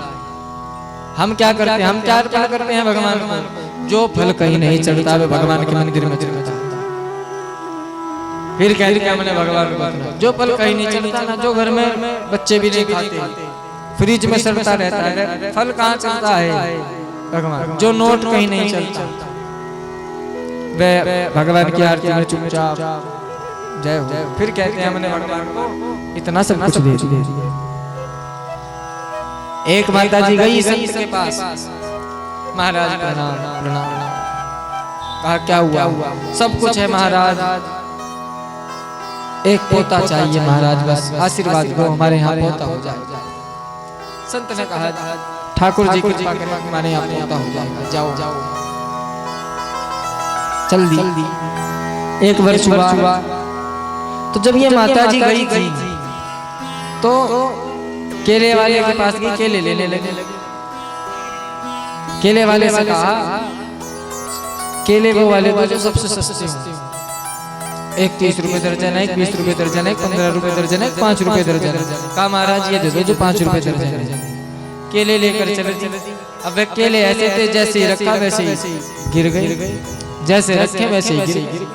हम क्या करते हैं, हम क्या अर्पण करते हैं भगवान को? जो फल कहीं नहीं चढ़ता वे भगवान के मंदिर में चढ़ता। फिर कहते हैं हमने भगवान को, जो फल कहीं नहीं चढ़ता ना, जो घर में बच्चे भी नहीं खाते, फ्रिज में सड़ता रहता है, फल कहाँ चढ़ता है? भगवान। जो नोट कहीं नहीं चलता, वे भगवान की आरती में चुपचाप जय हो। फिर कहते हैं हमने भगवान को इतना सब कुछ दे दिया। एक माता जी गई संत के पास, महाराज प्रणाम प्रणाम। कहा क्या हुआ? सब कुछ है महाराज, एक पोता चाहिए महाराज, बस आशीर्वाद दो, हमारे यहाँ पोता हो जाए। संत ने कहा ठाकुर जी कृपा करें, हमारे यहाँ पोता हो जाएगा, जाओ जल्दी। 1 वर्ष हुआ। तो जब ये माता जी गई थी तो केले वाले के पास गई, केले लेने लगे। केले वाले से कहा, केले वो वाले को जो सबसे सस्ते हो। एक 30 रुपए दर्जन है, एक 20 रुपए दर्जन है, 15 रुपए दर्जन है, 5 रुपए दर्जन है। कहा महाराज ये दे दो जो 5 रुपए दर्जन है। केले लेकर चले। अब वे केले ऐसे थे, जैसे ही रखा वैसे ही गिर गए, जैसे रखे वैसे ही गिर गए।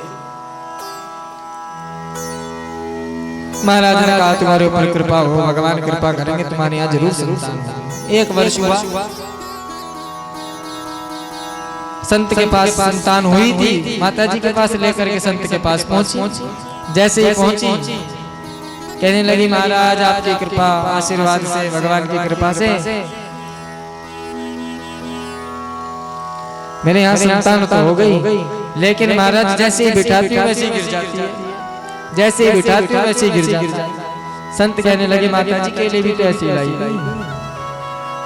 महाराज ने कहा तुम्हारे ऊपर कृपा हो, भगवान कृपा करेंगे, तुम्हारे यहाँ जरूर संतान। 1 वर्ष हुआ, संत के पास संतान हुई थी। माता जी के पास लेकर के संत के पास पहुंची। जैसे ही पहुंची, कहने लगी महाराज आपकी कृपा आशीर्वाद से, भगवान की कृपा से मेरे यहाँ संतान तो हो गई, लेकिन महाराज जैसे ही बिठाती हूँ वैसे ही गिर जाती है, जैसे ही बिठाती हूँ वैसे ही गिर जाती है। संत कहने लगे माता जी के लिए भी तो ऐसी लाई,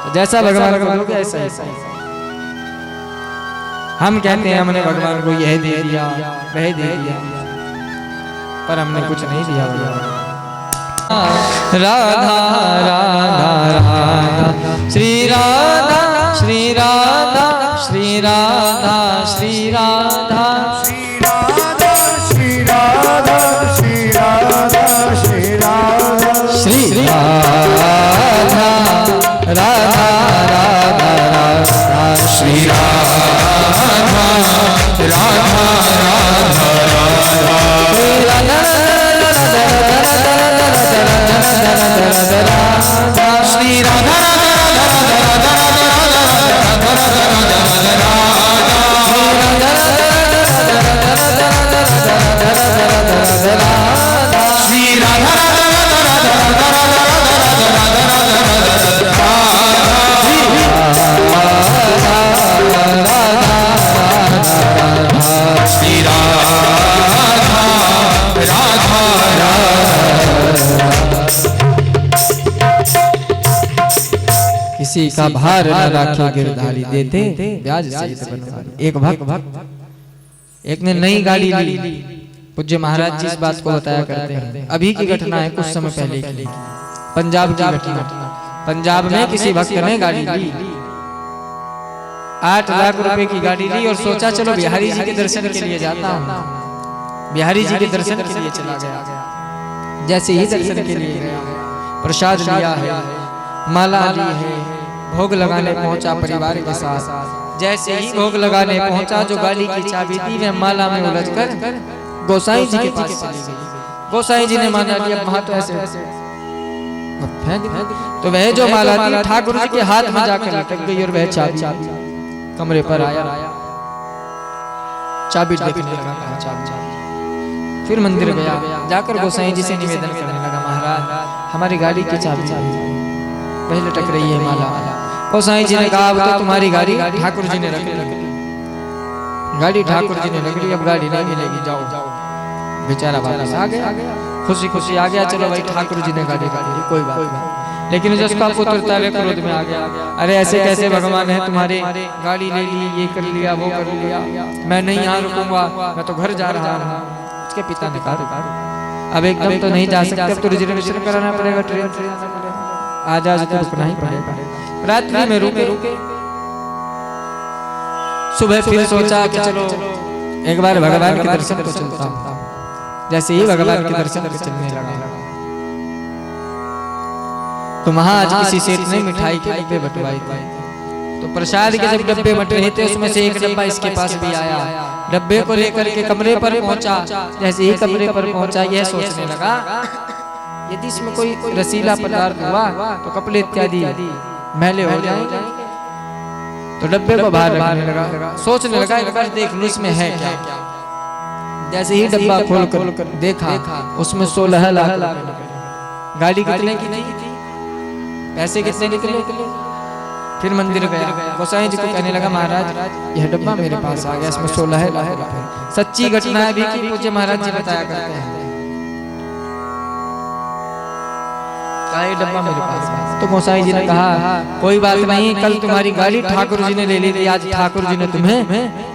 तो जैसा भगवान को बोलोगे ऐसा ऐसा। हम कहते हैं हमने भगवान को यह दे दिया वह दे दिया, पर हमने कुछ नहीं दिया भगवान। राधा राधा राधा श्री राधा श्री राधा श्री राधा श्री राधा श्री राधा श्री राधा श्री राधा श्री राधा श्री राधा राधा राधा राधा श्री राधा राधा राधा श्री राधा किसी का भार न राखे गिरधारी, देते ब्याज सहित बनवारी। एक ने नई गाड़ी ली। पूज्य महाराज जी इस बात को बताया करते हैं, अभी की घटना है, कुछ समय पहले की, पंजाब की घटना। पंजाब में किसी भक्त ने गाड़ी ली, 8 लाख रुपए की गाड़ी ली और सोचा चलो बिहारी जी के दर्शन के लिए जाता हूँ। बिहारी जी के दर्शन के लिए चला गया। जैसे ही दर्शन के लिए गया, प्रसाद लिया है, माला ली है, भोग लगाने पहुंचा परिवार के साथ। जैसे ही भोग लगाने पहुंचा, जो गाड़ी की चाबी थी वह माला में उलझकर गोसाई जी के पास चली गई। गोसाई जी ने माना लिया, वहां तो ऐसे तो वह जो माला थी ठाकुर जी के हाथ में जाकर लटक गई और वह चाबी कमरे पर आया, चाबी देखने लगा, चाबी। फिर मंदिर गया, जाकर गोसाई जी से निवेदन करने लगा, महाराज हमारी गाड़ी की चाबी वह लटक रही है माला। गोसाई जी ने कहा, अब तो तुम्हारी गाड़ी ठाकुर जी ने रख ली, गाड़ी ठाकुर जी ने रख ली, अब गाड़ी नहीं मिलेगी, जाओ। बेचारा वापस आ गया, खुशी खुशी आ गया, चलो भाई ठाकुर जी ने गाड़ी काटी, कोई बात नहीं। लेकिन जिसका पुत्र था वे क्रोध में आ गया, अरे ऐसे कैसे भगवान है तुम्हारे, गाड़ी ले ली, ये कर लिया, वो कर लिया, मैं नहीं यहाँ रुकूंगा, मैं तो घर जा रहा हूँ। उसके पिता ने कहा, अब एकदम तो नहीं जा सकते, अब तो रिजर्वेशन कराना पड़ेगा, ट्रेन आज तो रुकना ही पड़ेगा। रात्रि में रुके, सुबह फिर सोचा कि चलो एक बार भगवान के दर्शन को चलता हूँ। जैसे ही भगवान के दर्शन को चलने लगा तो वहां आज किसी सेठ ने मिठाई के डब्बे बंटवाए थे। तो प्रसाद के जब डब्बे बंट रहे थे, उसमें से एक डब्बा इसके पास भी आया। डब्बे को लेकर के कमरे पर पहुंचा। जैसे ही कमरे पर पहुंचा, यह सोचने लगा यदि इसमें कोई रसीला पदार्थ हुआ तो कपड़े इत्यादि मैले हो जाएंगे। तो डब्बे को बाहर रखने लगा, सोचने लगा एक बार देख लूं इसमें है क्या। जैसे ही डब्बा खोलकर देखा, उसमें 16 लाख। गाड़ी कितने की थी, पैसे कितने निकले। फिर मंदिर गया, गोसाई जी को कहने लगा, महाराज यह डब्बा मेरे पास आ गया, इसमें 16 लाख रुपए। सच्ची घटना है, अभी की मुझे महाराज जी बताया करते हैं। ये डब्बा मेरे पास है। तो गोसाई जी ने कहा, कोई बात नहीं, कल तुम्हारी गाड़ी ठाकुर जी ने ले ली थी, आज ठाकुर जी ने तुम्हें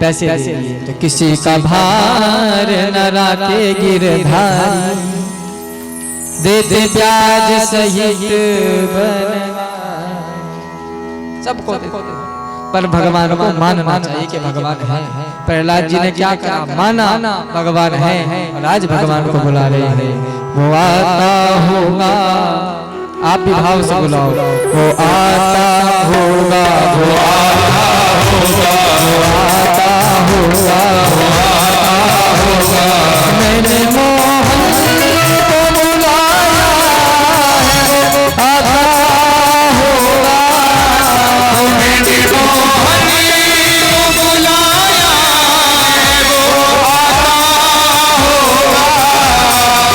पैसे दे दिए। तो किसी का भार न राखे गिरधारी, देते ब्याज सहित सबको देते, पर भगवान को मानना चाहिए कि भगवान है। प्रहलाद जी ने क्या कहा, माना भगवान है, और आज भगवान को बुला रहे हैं। वो आता होगा, आप भी भाव से बुलाओ, वो आता होगा, वो आता होगा, वो आता होगा, वो आता होगा। मैंने मोहन को बुलाया है, वो आता होगा। मैंने मोहन को बुलाया है, वो आता होगा।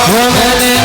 वो मैंने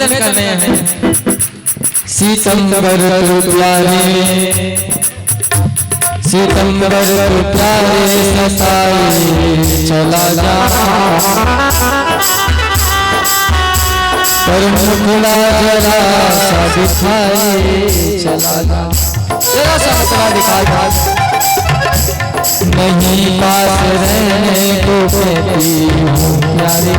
निवेदन करने हैं। सीतम्बर प्यारे सीतम्बर प्यारे सताए चला जा, पर मुखड़ा जरा सा दिखाए चला जा, जरा सा मुखड़ा दिखा जा। नहीं पास रहने को कहती हूँ प्यारे,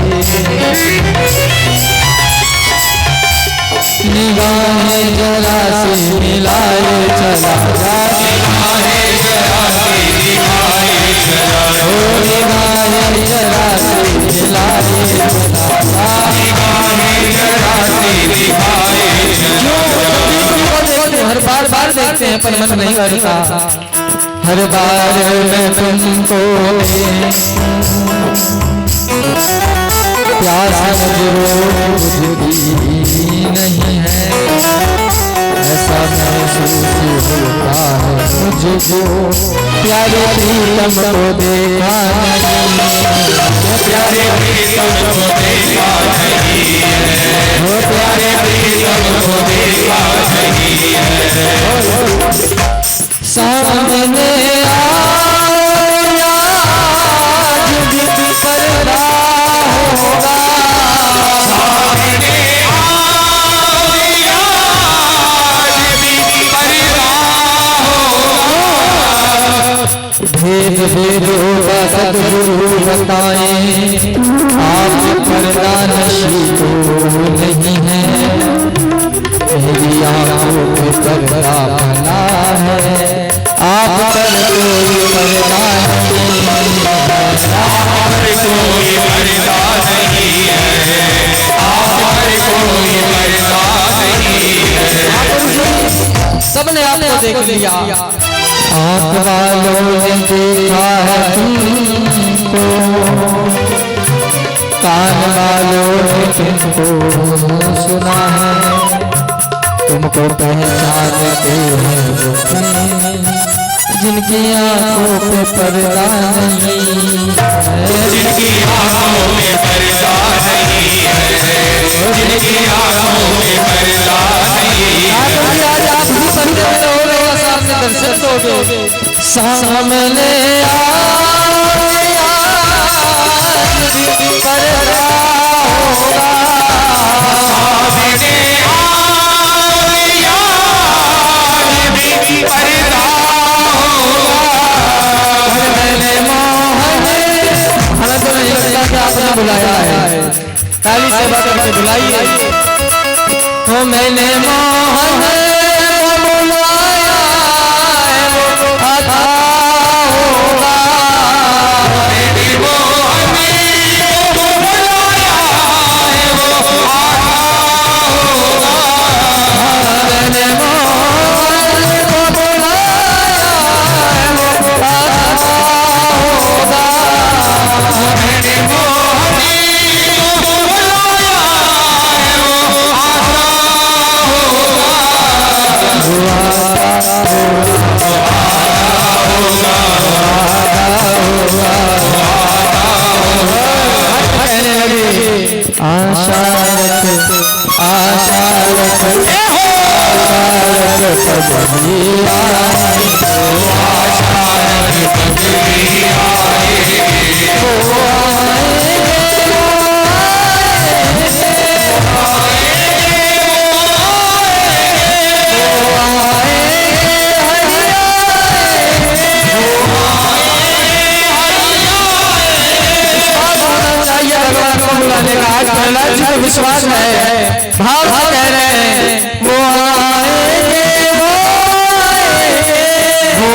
निगाहें जरा सी मिलाए चला जा, निगाहें जरा सी मिलाए चला जा, निगाहें जरा सी मिलाए चला जा, निगाहें जरा सी मिलाए चला जा। हर बार देखते हैं पर मन नहीं भरता, हर बार मैं तुमको प्यार बुझती नहीं है, ऐसा महसूस होता है मुझको प्यारे प्रीतम को देखा नहीं, प्यारे प्रीतम को देखा नहीं है, वो प्यारे प्रीतम को देखा नहीं है। सामने आया आज भी पर्दा होगा, सामने आया आज भी पर्दा होगा, भेद भेदों का सद्गुरु बताएं, आप पर्दा नशी तो नहीं है, मेरी आँखों पे पर्दा बना है, आप पर कोई पर्दा नहीं है, आप पर कोई पर्दा नहीं है, आप पर कोई पर्दा नहीं है। सबने आपको देख लिया, आँख वालों ने देखा है तुमको, कान वालों ने तुमको सुना है, तुमको पहचानते हैं वो जिनकी आँखों पे पर्दा नहीं है, जिनकी आँखों में पर्दा नहीं है, जिनकी आँखों में पर्दा नहीं है। आज आप भी पर्दे में रहोगे या सामने दर्शन दोगे, सामने आया पर्दा होगा, सामने पर्दा होगा। मैंने मोहन हमें तो नहीं लगता कि आपने बुलाया है, काली सेवा करके बुलाइए, तो मैंने मोहन बुलाया है वो आता होगा, मैंने मोहन बुलाया है वो आता होगा, मैंने आशा रख विश्वास है, भाव कह रहे हैं वो आएंगे वो आएंगे वो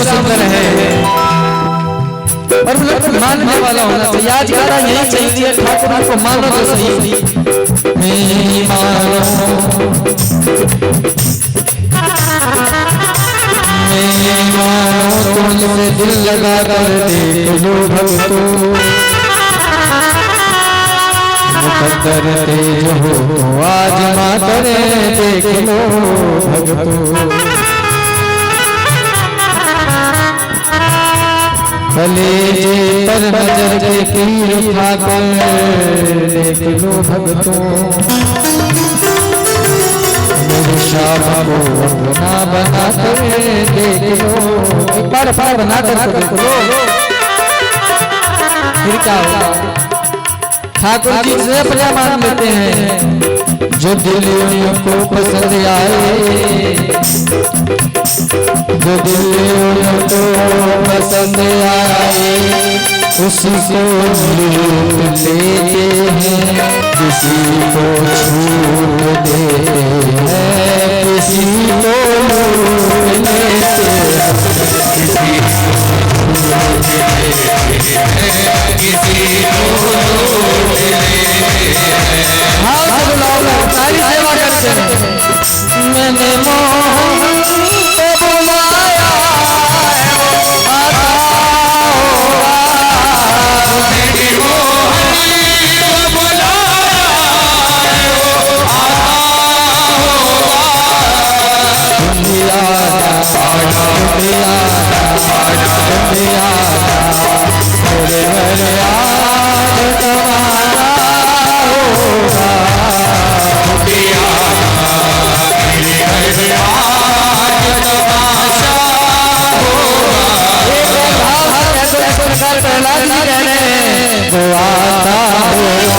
सुंदर है और मानने वाला होना चाहिए। आज गाना यही चाहिए, ठाकुर को मानो तो सही। मेरी मानो तुमसे दिल लगा कर देख लो भक्तों, मुकद्दर तेज हो आज माँ करे देख लो भक्तों। कलेजे पर नजर देखी उठाकर देख लो भक्तों, मेरी शाम को अपना बना कर देख लो। एक बार बना कर देख लो, फिर क्या होगा? ठाकुर जी से प्रजा मान लेते हैं, जो दिलियों को पसंद आए, जो दिलियों को पसंद आए उसी को लूट लेते हैं, किसी को छूट देते हैं, किसी को लूट लेते हैं, किसी को लूट लेते हैं, किसी को लूट लेते हैं। हाँ सब लोग सारी सेवा करते हैं। मैंने मोहन को बुलाया आता होगा, मैंने मोहन को बुलाया आता होगा। दुनिया मेरे घर आज तुम्हारा होगा, दुनिया मेरे घर आज तमाशा होगा। ऐसे प्रकार प्रहलाद जी कह रहे हैं, वो आता होगा,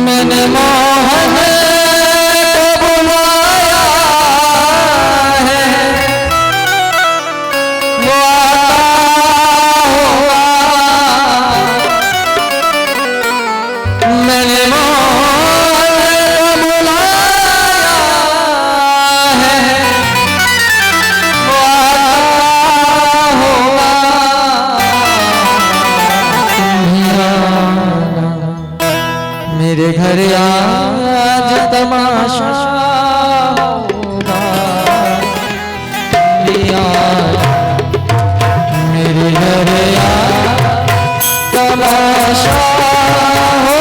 मैंने मोहन को बुलाया है, वो आता होगा। मैंने मोहन को बुलाया है, वो आता होगा। मेरे घर आज तमाशा होगा, मेरे घर आज तमाशा हो।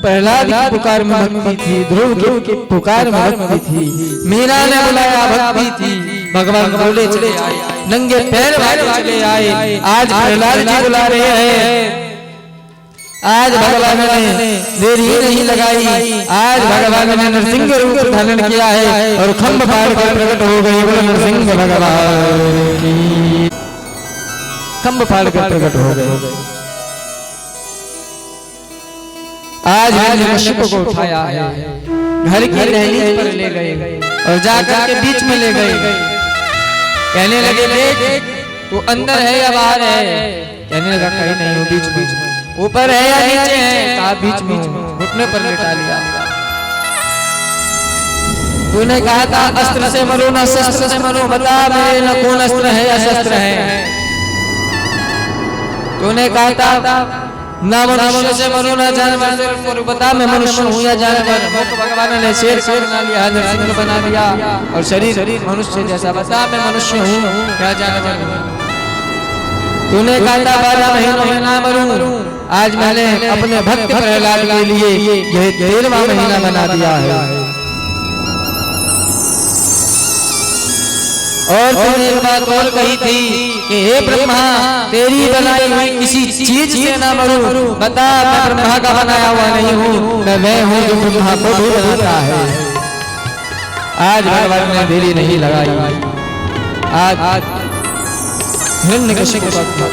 प्रहलाद की पुकार में भक्ति थी, ध्रुव की पुकार में भक्ति थी, मीरा ने बुलाया भक्ति थी, भगवान बोले चले आए, नंगे पैर वाले चले आए। आज प्रहलाद जी बुला रहे हैं, आज भगवान ने देरी नहीं लगाई, आज भगवान ने नरसिंह रूप धारण किया है और खंभ फाड़ कर प्रकट हो गए। बोले नरसिंह भगवान की, खंभ फाड़ कर प्रकट हो गए। आज हिरण्यकश्यप को उठाया है, घर की दहलीज पर ले गए और जाकर के बीच में ले गए। कहने लगे देख तू अंदर है या बाहर है? कहने लगा कहीं नहीं हूँ, बीच में, ऊपर है या नीचे है? कहा बीच में, घुटने पर लेटा लिया। तूने कहा था अस्त्र से मरो ना शस्त्र से मरो, बता मेरे न कौन अस्त्र है या शस्त्र है? तूने कहा था ना मनुष्य से मरो ना जानवर से मरो, बता मैं मनुष्य हूँ या जानवर? भगवान ने शेर बना लिया, नरसिंह बना लिया और शरीर मनुष्य जैसा, बता मैं मनुष्य हूँ या जानवर हूँ? तूने कहा था 12 महीनों में ना मरूं, आज मैंने अपने भक्त प्रहलाद के लिए यह 13वां महीना बना दिया है। और तुमने एक बात और कही थी कि हे ब्रह्मा, तेरी बनाई हुई किसी चीज से ना मरूं। बता, मैं ब्रह्मा का बनाया हुआ नहीं हूँ, मैं हूँ जो ब्रह्मा को भी बनाता है। आज भगवान ने देरी नहीं लगाई। आज हिरण्यकशिपु को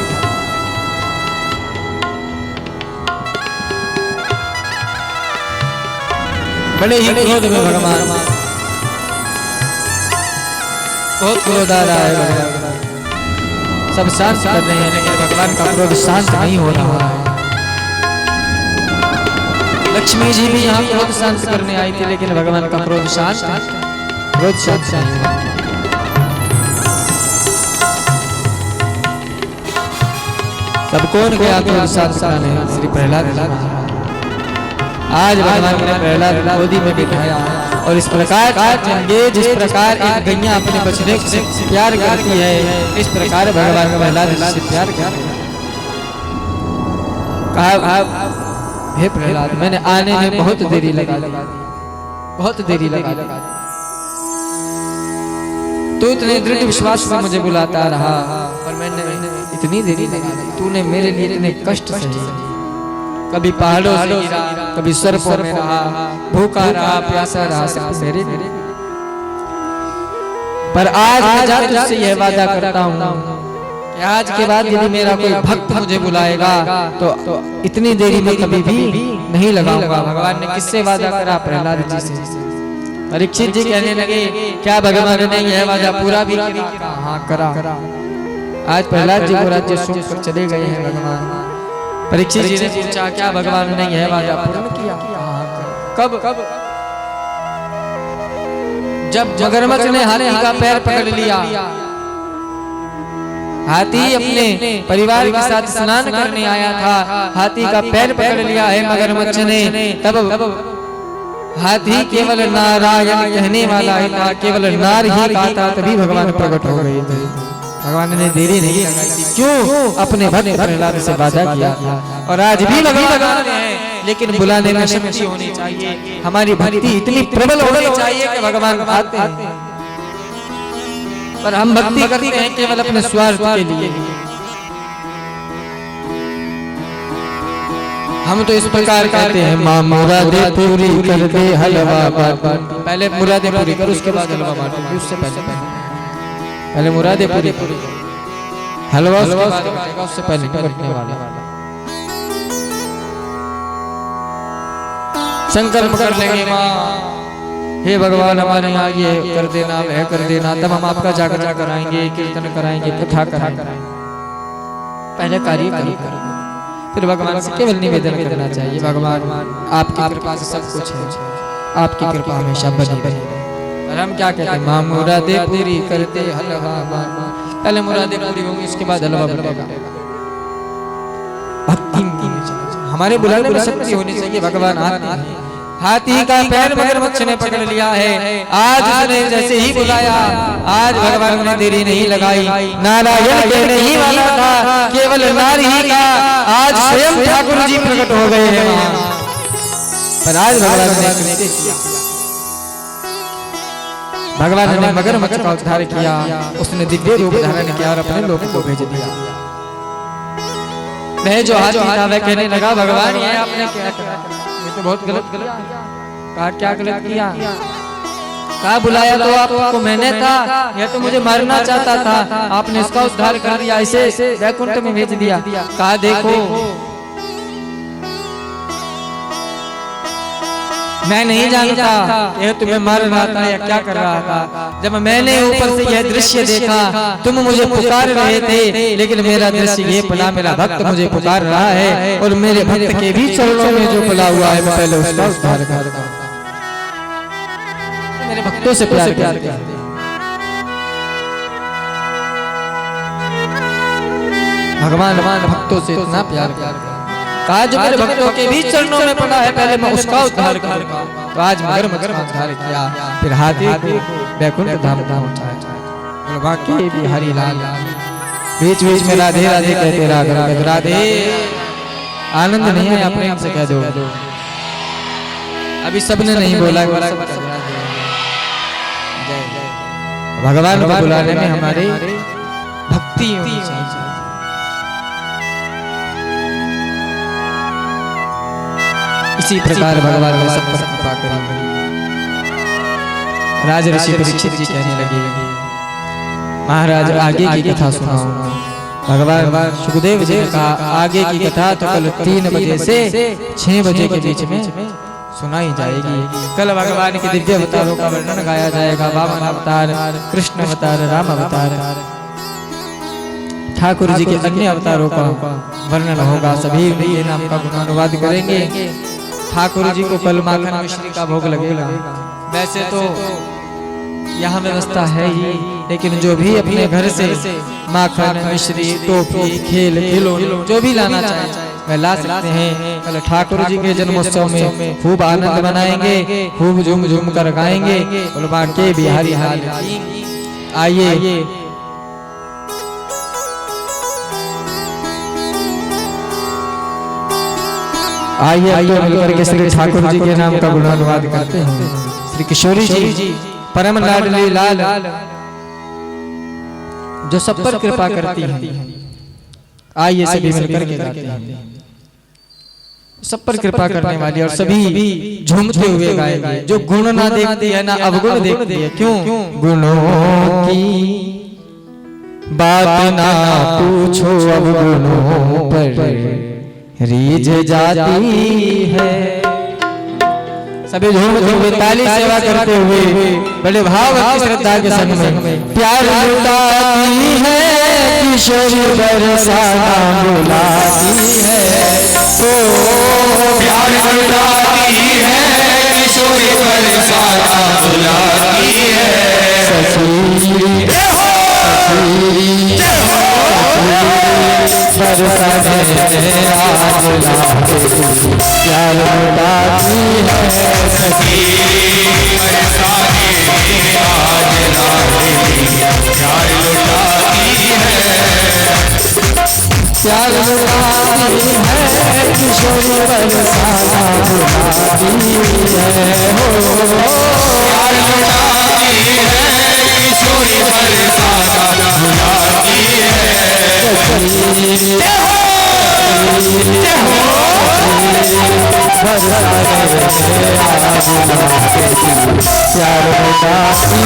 बड़े ही क्रोध में भगवान, बहुत क्रोध आ रहा है भगवान। सब शांत कर रहे हैं लेकिन भगवान का क्रोध शांत नहीं हो रहा है। लक्ष्मी जी भी यहाँ क्रोध शांत करने आई थी लेकिन भगवान का क्रोध शांत नहीं हुआ। तब कौन गया क्रोध शांत कराने? श्री प्रहलाद जी। आज भगवान ने प्रहलाद गोदी में बिठाया और इस प्रकार ये जिस प्रकार एक गैया अपने बछड़े से प्यार करती है, इस प्रकार भगवान प्रहलाद से प्यार कर कहा, हे प्रहलाद, मैंने आने में बहुत देरी लगा दी, बहुत देरी लगा दी। तू इतने दृढ़ विश्वास से मुझे बुलाता रहा और मैंने इतनी देरी लगा दी। तूने मेरे लिए इतने कष्ट सहे, कभी पहाड़ों से गिरा, कभी सर्पों में रहा, भूखा रहा, प्यासा रहा, सब मेरे। पर आज मैं तुझसे यह वादा करता हूँ कि आज के बाद यदि मेरा कोई भक्त मुझे बुलाएगा तो इतनी देरी में कभी भी नहीं लगाऊंगा। भगवान ने किससे वादा करा? प्रहलाद जी से। परीक्षित जी कहने लगे, क्या भगवान ने यह वादा पूरा भी किया? हाँ, करा। आज प्रहलाद जी को राज्य सौंप कर चले गए हैं भगवान। परीक्षित जी ने पूछा, क्या भगवान ने यह वादा पूर्ण किया? कब? जब मगरमच्छ ने हाथी का पैर पकड़ लिया, हाथी अपने परिवार के साथ स्नान करने आया था, हाथी का पैर पकड़ लिया है मगरमच्छ ने, तब हाथी केवल नारायण कहने वाला ही था, केवल नार ही कहा था, तभी भगवान प्रकट हो गए थे। भगवान ने देरी नहीं लगाई थी। क्यों? अपने भक्त प्रहलाद से वादा किया था। और आज भी भगवान है, लेकिन बुलाने में शक्ति होनी चाहिए, हमारी भक्ति इतनी प्रबल होनी चाहिए कि भगवान आते हैं। पर हम भक्ति करते हैं केवल अपने स्वार्थ के लिए। हम तो इस प्रकार कहते हैं, माँ मुरादे पूरी कर दे हलवा बाँट। पहले मुरादे पूरी कर, उसके बाद हलवा बाँट। उससे पहले मुरादे पूरी, हलवा उसके बाद बाँटेगा, उससे पहले करने वाला। संकल्प कर लेंगे, माँ हे भगवान हमारे यहाँ ये कर देना, वह कर देना, तब हम आपका जागरण कराएंगे, कीर्तन कराएंगे, कथा कराएंगे। पहले कार्य करो, फिर भगवान से केवल निवेदन करना चाहिए, भगवान आपकी कृपा से सब कुछ है, आपकी कृपा हमेशा बनी रहे। और हम क्या कहते हैं, माँ मुरादे पूरी करते हलवा बाँट। पहले मुरादे पूरी होंगी, उसके बाद हलवा बनेगा। भक्ति हमारे बुलाने में शक्ति होनी चाहिए। भगवान आते हैं। हाथी का पैर मगरमच्छ ने पकड़ लिया है। आज उसने जैसे ही बुलाया, आज भगवान ने देरी नहीं लगाई। नारायण कहने ही वाला था, केवल नारी ही का, आज स्वयं ठाकुर जी प्रकट हो गए हैं वहां। पर आज भगवान ने किया, भगवान ने मगरमच्छ का उद्धार किया, उसने दिव्य रूप धारण किया और अपने लोगों को भेज दिया। वह जो हाथी था वह कहने लगा, भगवान ये आपने क्या करा? ये तो बहुत गलत किया। कहा क्या गलत किया? कहा बुलाया तो आपको मैंने था, यह तो मुझे मारना चाहता था, आपने इसका उद्धार कर दिया, इसे वैकुंठ में भेज दिया। कहा देखो मैं नहीं जानता यह तुम्हें मार रहा था या क्या कर रहा था। जब मैंने ऊपर से यह दृश्य देखा, तुम मुझे पुकार रहे थे, लेकिन मेरा दृश्य ये पड़ा, मेरा भक्त मुझे पुकार रहा है और मेरे भक्त के भी चरणों में जो पड़ा हुआ है मैं पहले उसका उद्धार करूंगा। मेरे भक्तों से प्यार करते हैं। भगवान भक्तों से इतना प्यार करते हैं। कहा जो मेरे भक्तों के भी चरणों में पड़ा है पहले मैं उसका उद्धार करूंगा। तो आज मगरमच्छ का उद्धार किया, फिर हाथी को वैकुंठ धाम पहुंचाया। वाकई भी हरि लाल बीच बीच में राधे राधे कहते रहा, राधे आनंद नहीं है, प्रेम से कह दो। अभी सबने नहीं बोला, भगवान को बुलाने में हमारे भक्ति होनी चाहिए। इसी प्रकार भगवान ने सब पर कृपा करी। राज ऋषि परीक्षित जी कहने लगे, महाराज आगे की कथा सुनाओ। भगवान सुखदेव जी ने कहा, आगे की कथा तो कल 3 बजे से 6 बजे के बीच में सुनाई जाएगी। कल भगवान के दिव्य अवतारों का वर्णन गाया जाएगा। वामन अवतार, कृष्ण अवतार, राम अवतार, ठाकुर जी के अन्य अवतारों का वर्णन होगा। सभी के नाम का गुणानुवाद करेंगे। ठाकुर जी को कल माखन मिश्री का भोग लगेगा। वैसे तो यहाँ व्यवस्था है ही, लेकिन जो भी अपने घर से माखन मिश्री, टोपी, खेल खिलौने जो भी लाना चाहे वह ला सकते हैं। कल ठाकुर जी के जन्मोत्सव में खूब आनंद मनाएंगे, खूब झूम झूम कर गाएंगे। बोलबा के बिहारी हाल। आइए आइए मिलकर के श्री ठाकुर जी के नाम का गुणानुवाद करते हैं। श्री किशोरी जी परम लाडली लाल जो सब पर कृपा करती हैं। आइए सभी मिलकर के गाते हैं। सब पर कृपा करने वाली और सभी झूमते हुए गाएंगे। जो गुण ना देखती है ना अवगुण देखती है। क्यों? गुणों की बात ना पूछो, अवगुणों पर रीझ जाती है। सभी झूमते हुए ताली सेवा करते हुए बड़े भाव और श्रद्धा के संग में प्यार लुटाती है। किशोरी बरसाना बुलाती है, प्यार लुटाती है, किशोरी बरसाना बुलाती है। प्यार लुटाती है सखी बरसाने आज लाडली, प्यार लुटाती है। प्यार लुटाती है, किशोरी बरसाना बुलाती है। प्यार लुटाती है, किशोरी बरसाना बुलाती है। प्यार लुटाती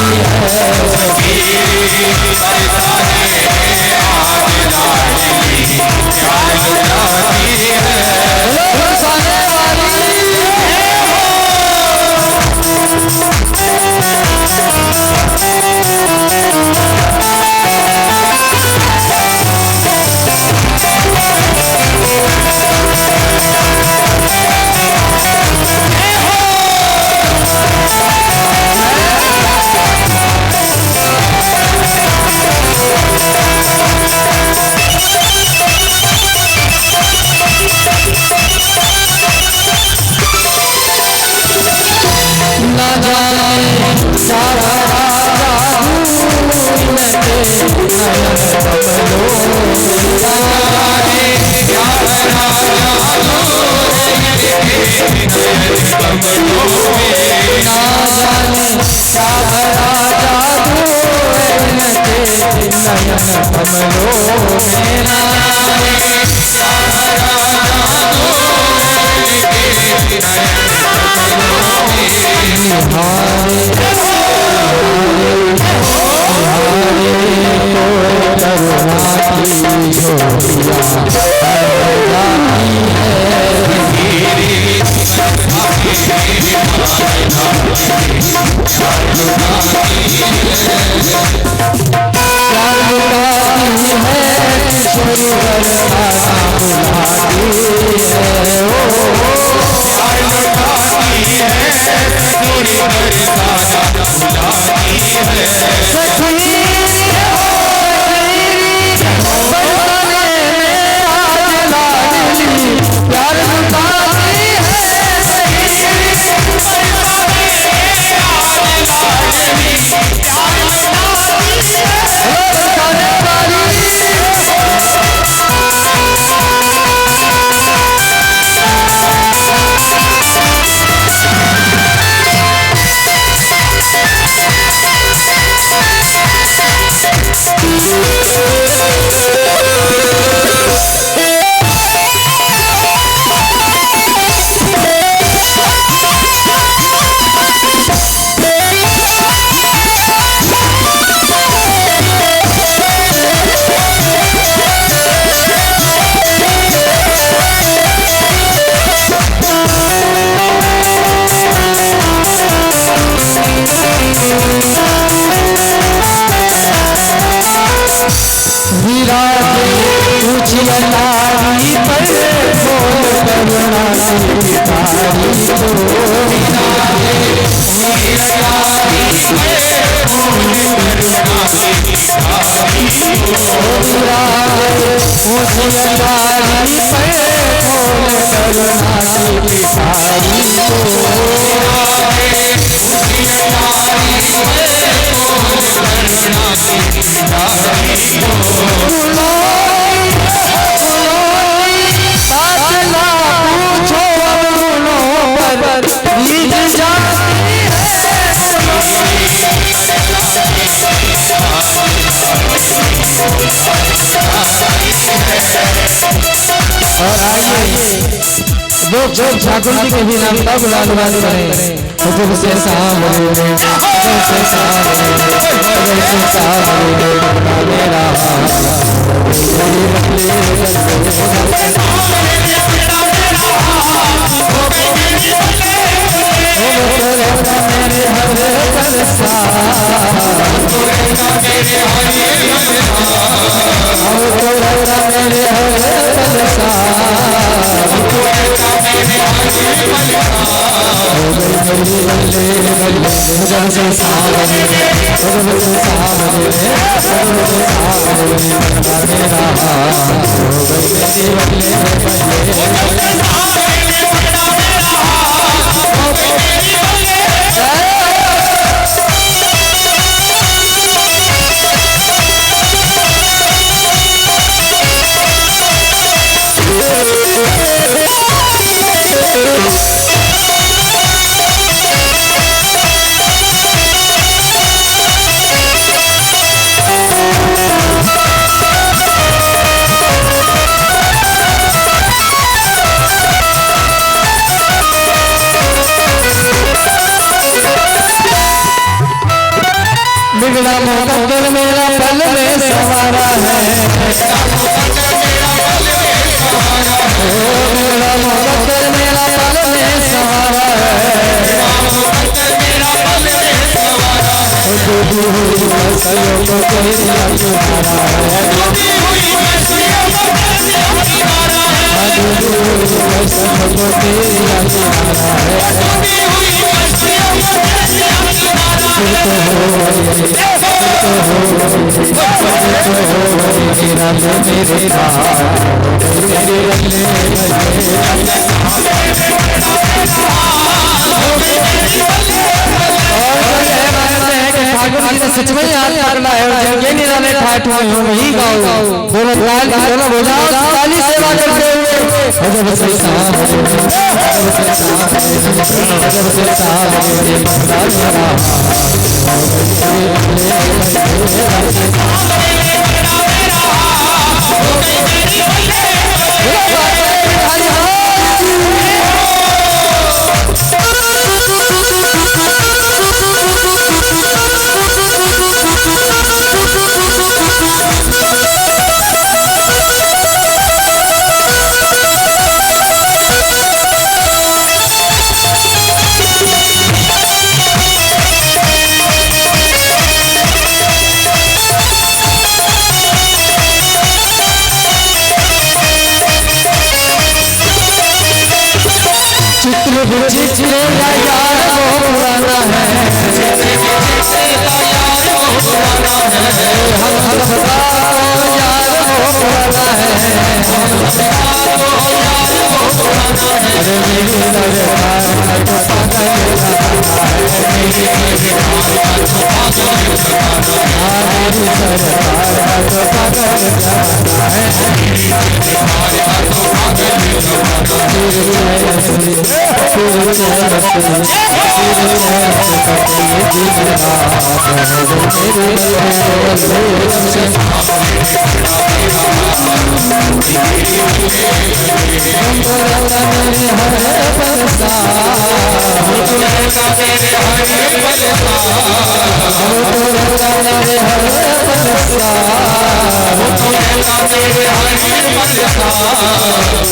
जो ठाकुर जी के भी नाम का गुलाल करें हुकुम से सामने से सामने मेरा बिगड़ा मुकद्दर मेरा पल में सवारा है, बिगड़ा मुकद्दर मेरा पल में सवारा है, डूबी हुई मछलियों को तेरी किनारा है, डूबी हुई मछलियों को तेरी किनारा है, सच में याद करना है और ये निराले ठाठ हुए हो वही गाओ बोलो बोलो बजाओ ताली सेवा करते हुए अजब से चित्र यार वो पुराना है, हम यार वो पुराना है, अरे मेरी दरबार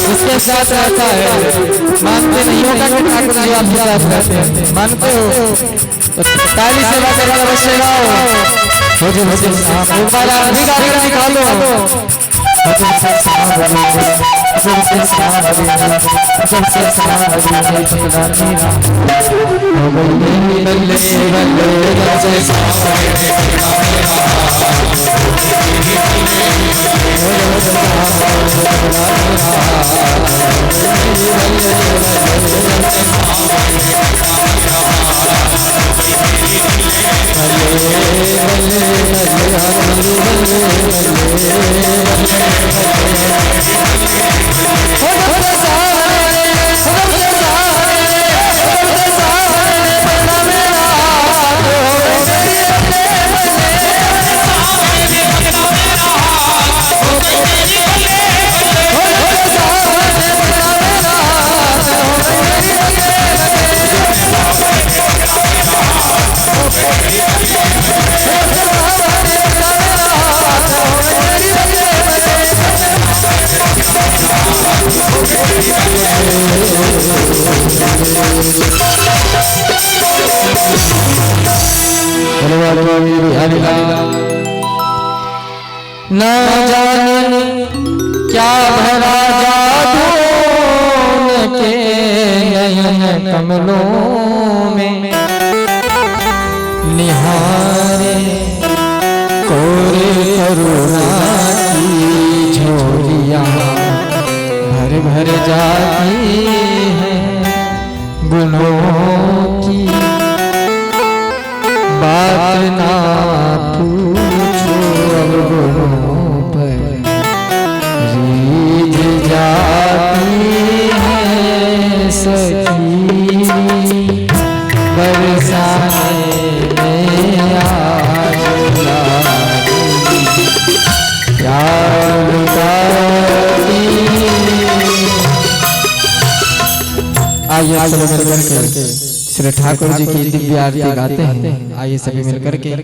इसके साथ रहता है, मानते नहीं हो कि ठाकुर जी आपके साथ रहते हैं, मानते हो तो ताली सेवा करना अवश्य गाओ, मुझे मुझे एक बार आप भी गाड़ी दिखा दो। जब से सारी पकड़ा मेरा हो गई बल्ले बल्ले जब से सारी ना जाने क्या भरा जादू के नयन कमलों में निहारे कोरे करुणा की झोलियां भर भर जाती हैं गुणों की बात ना पूछो अब गुणों पर रीझ जाती है सखी बरसाने में आज प्यार आइए सब मिलकर के श्री ठाकुर जी की दिव्य आरती गाते हैं। आइए सभी मिलकर के